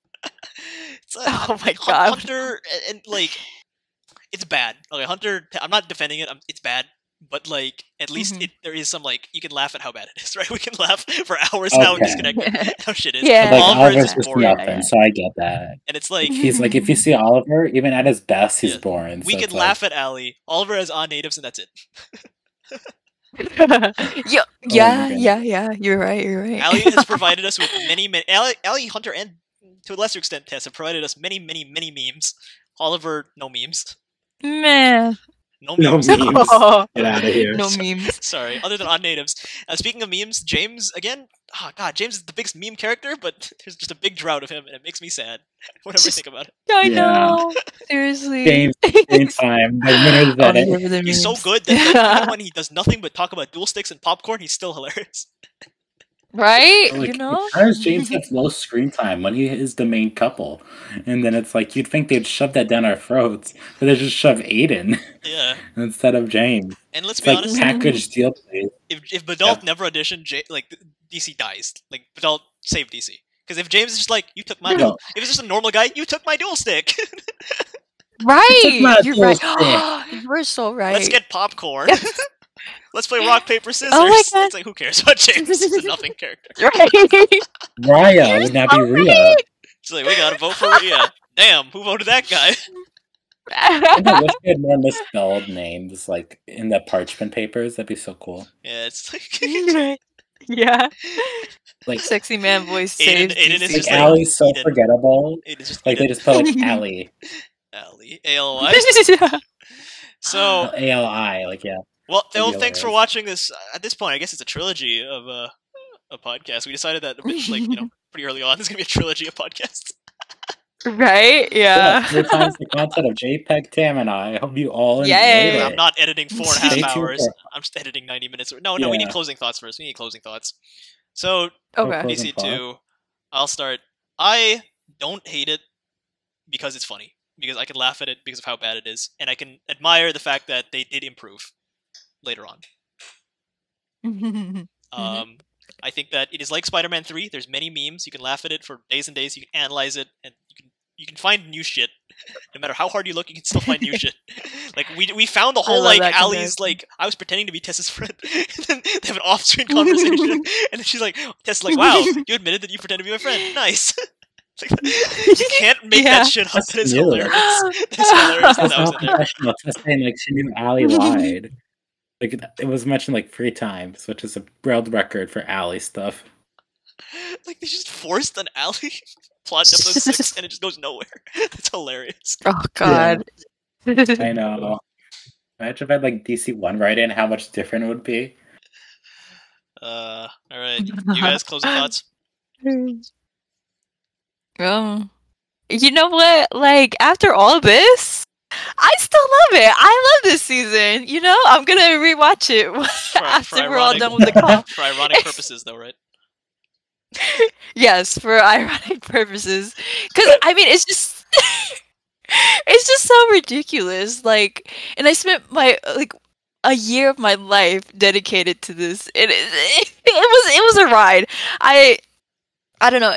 Oh my god, Hunter and like it's bad. Okay, Hunter. I'm not defending it. It's bad. But, like, at least there is some, like, you can laugh at how bad it is, right? We can laugh for hours now and disconnect how shit is. Yeah. Like, Oliver's just nothing, so I get that. And it's like... He's like, if you see Oliver, even at his best, he's boring. We can laugh at Allie. Oliver has on-natives, and that's it. Yeah. You're right. Allie has provided us with many... Allie, Hunter, and, to a lesser extent, Tess have provided us many memes. Oliver, no memes. Man. No memes. Oh. Get out of here. No memes. Sorry. Other than odd natives. Speaking of memes, James, again, oh god, James is the biggest meme character, but there's just a big drought of him, and it makes me sad. Whatever I think about it. I know. Seriously. James, same time. He's so good that even when he does nothing but talk about dual sticks and popcorn, he's still hilarious. Right? Like, you know? How does James have low screen time when he is the main couple? And then it's like, you'd think they'd shove that down our throats, but they just shove Aiden instead of James. And let's be honest, package deal, please. If Badalt never auditioned, like, DC dies. Like, Badalt saved DC. Because if James is just like, you took my dual... If it's just a normal guy, you took my dual stick. Right! You're right. You were so right. Let's get popcorn. Let's play rock, paper, scissors. Oh my God. It's like, who cares about James? He's a nothing character. Rhea would not be Rhea. It's like, we gotta vote for Rhea. Damn, who voted that guy? I wish we had more misspelled names, like, in the parchment papers. That'd be so cool. Yeah, it's like... yeah. Like, sexy man voice Aiden is just like... Allie's so forgettable. Just like, they just put, like, Allie. Allie. A-L-Y. So... A-L-I, like, yeah. Well, thanks for watching this. At this point, I guess it's a trilogy of a podcast. We decided that, like, you know, pretty early on, there's gonna be a trilogy of podcasts. Right? Yeah. 3 times the content of Jpeg, Tam, and I hope you all enjoy it. I'm not editing 4.5 hours. I'm just editing 90 minutes. No, we need closing thoughts first. We need closing thoughts. So, DC2, I'll start. I don't hate it because it's funny. Because I can laugh at it because of how bad it is. And I can admire the fact that they did improve later on. I think that it is like Spider-Man 3. There's many memes. You can laugh at it for days and days. You can analyze it, and you can find new shit. No matter how hard you look, you can still find new shit. Like we found the whole like Allie's like I was pretending to be Tess's friend. And then they have an off-screen conversation, and then she's like, Tess like, wow, you admitted that you pretended to be my friend. Nice. Like, you can't make that shit up. It's hilarious. It's hilarious that was in there. Just saying, like, she knew Allie lied. Like, it was mentioned like 3 times, which is a world record for Allie stuff. Like, they just forced an Allie plot in episode 6 and it just goes nowhere. That's hilarious. Oh god. Yeah. I know. Imagine if I had like DC1 write-in, how much different it would be. All right, you guys, closing thoughts. You know what? Like, after all this, I still love it. I love this season. You know, I'm gonna rewatch it after we're all done with the call. For ironic purposes, though, right? Yes, for ironic purposes. Because, I mean, it's just... it's just so ridiculous. Like, and I spent a year of my life dedicated to this. It was a ride. I don't know.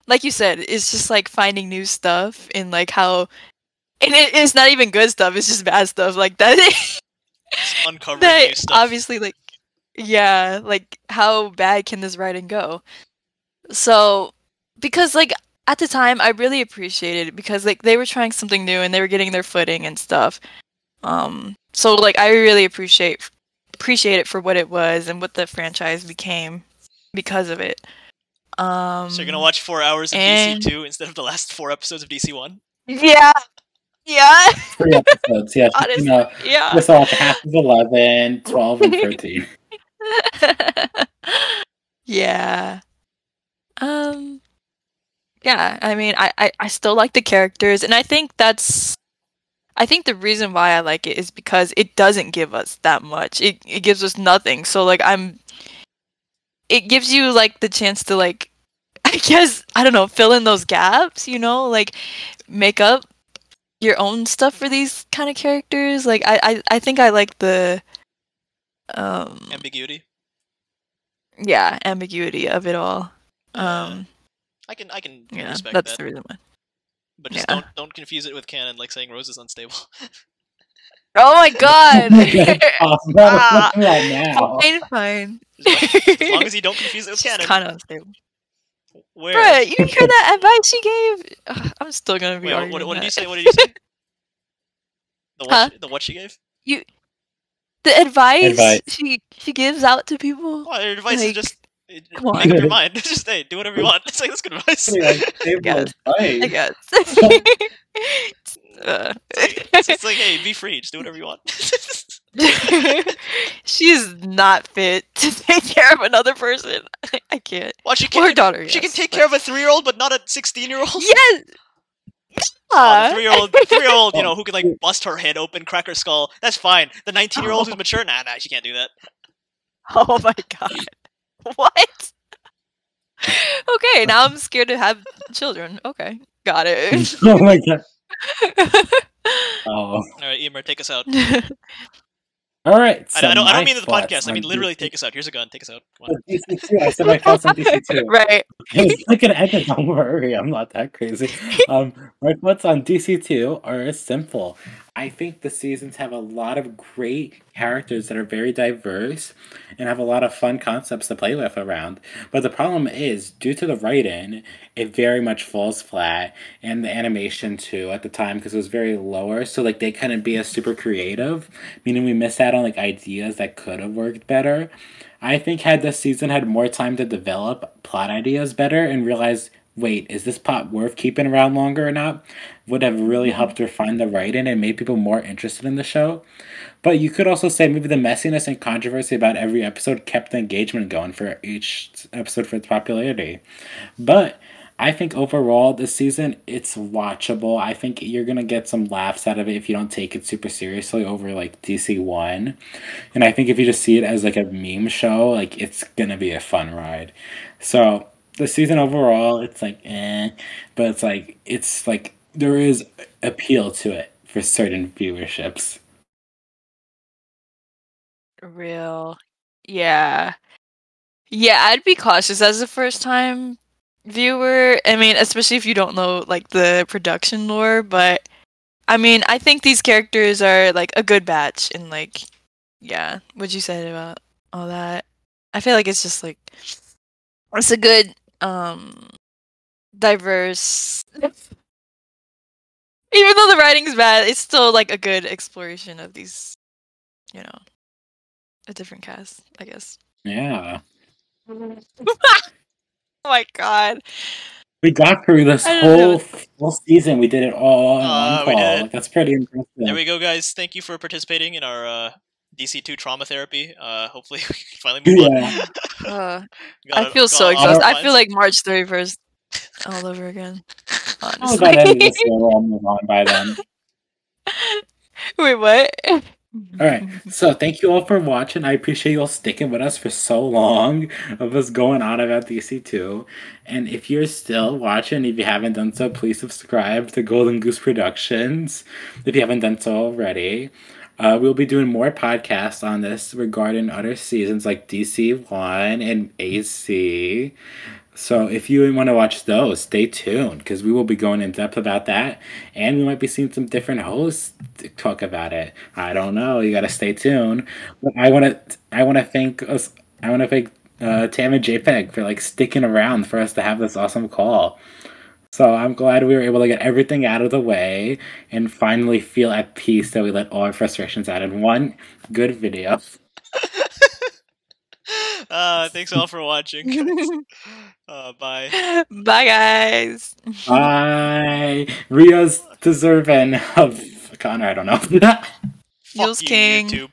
Like you said, it's just like finding new stuff and like how, and it's not even good stuff. It's just bad stuff like that. Uncovering new stuff. Obviously, like, yeah, like how bad can this writing go? So, because like at the time, I really appreciated it because like they were trying something new and they were getting their footing and stuff. So like I really appreciate it for what it was and what the franchise became because of it. So you're gonna watch 4 hours of DC2 instead of the last 4 episodes of DC1? Yeah. 3 episodes, yeah. Honestly, yeah. Just watch half of 11, 12, and 13. Yeah. Yeah, I mean, I still like the characters, and I think the reason why I like it is because it doesn't give us that much. It gives us nothing. So like it gives you like the chance to like, I guess, I don't know, fill in those gaps, you know, like make up your own stuff for these kind of characters. Like I think I like the ambiguity. Yeah, ambiguity of it all. I can yeah, respect that's that. the reason why. But just don't confuse it with canon, like saying Rose is unstable. Oh my god! Fine. As long as you don't confuse it with canon. Kind of unstable. Where? Bruh, you hear that advice she gave? Ugh, I'm still gonna be arguing what did that. you say? What did you say? The what she gave? The advice she gives out to people. Well, her advice is just come on. make up your mind. Just hey, do whatever you want. It's like that's good advice. I guess. It's like hey, be free. Just do whatever you want. She's not fit to take care of another person. I can't. Well, she can. Or her daughter. She can take care of a 3-year-old, but not a 16-year-old. Yes. The 3-year-old, you know, who could like bust her head open, crack her skull. That's fine. The 19-year-old who's mature, nah, she can't do that. Oh my god. What? Okay, now I'm scared to have children. Okay, got it. Oh my god. Oh. All right, Imer, take us out. All right. I don't mean the podcast. I mean literally take us out. Here's a gun. Take us out. Come on. DC2. I said my thoughts on DC2. Right. It's like an edit. Don't worry. I'm not that crazy. My thoughts on DC2 are simple. I think the seasons have a lot of great characters that are very diverse and have a lot of fun concepts to play with around. But the problem is, due to the write-in, it very much falls flat, and the animation too at the time because it was very lower. So like they couldn't be as super creative, meaning we missed out on like ideas that could have worked better. I think had this season had more time to develop plot ideas better and realize, wait, is this plot worth keeping around longer or not? Would have really helped refine the writing and made people more interested in the show. But you could also say maybe the messiness and controversy about every episode kept the engagement going for each episode for its popularity. But I think overall this season, it's watchable. I think you're going to get some laughs out of it if you don't take it super seriously over like DC1. And I think if you just see it as like a meme show, like it's going to be a fun ride. So the season overall, it's like but it's like there is appeal to it for certain viewerships. Real. Yeah. Yeah, I'd be cautious as a first time viewer. I mean, especially if you don't know like the production lore, but I mean, I think these characters are like a good batch and like yeah, what you said about all that. I feel like it's just like it's a good diverse even though the writing's bad, it's still like a good exploration of these, you know, a different cast, I guess. Yeah. Oh my god. We got through this whole season. We did it all in one we did call. it. Like, that's pretty impressive. There we go, guys. Thank you for participating in our DC2 trauma therapy. Hopefully we can finally move on. I feel so exhausted. I feel like March 31st all over again. Honestly. By the end of this year, we'll move on by then. Wait, what? Alright, so thank you all for watching. I appreciate you all sticking with us for so long of us going on about DC2. And if you're still watching, if you haven't done so, please subscribe to Golden Goose Productions if you haven't done so already. We'll be doing more podcasts on this regarding other seasons like DC1 and AC. So if you want to watch those, stay tuned because we will be going in depth about that, and we might be seeing some different hosts talk about it. I don't know. You got to stay tuned. But I want to thank us. I want to thank Tam and Jpeg for like sticking around for us to have this awesome call. So I'm glad we were able to get everything out of the way and finally feel at peace that we let all our frustrations out in one good video. Thanks all for watching, guys. Bye. Bye, guys. Bye. Ria's deserving of Connor. I don't know. Feels king. YouTube.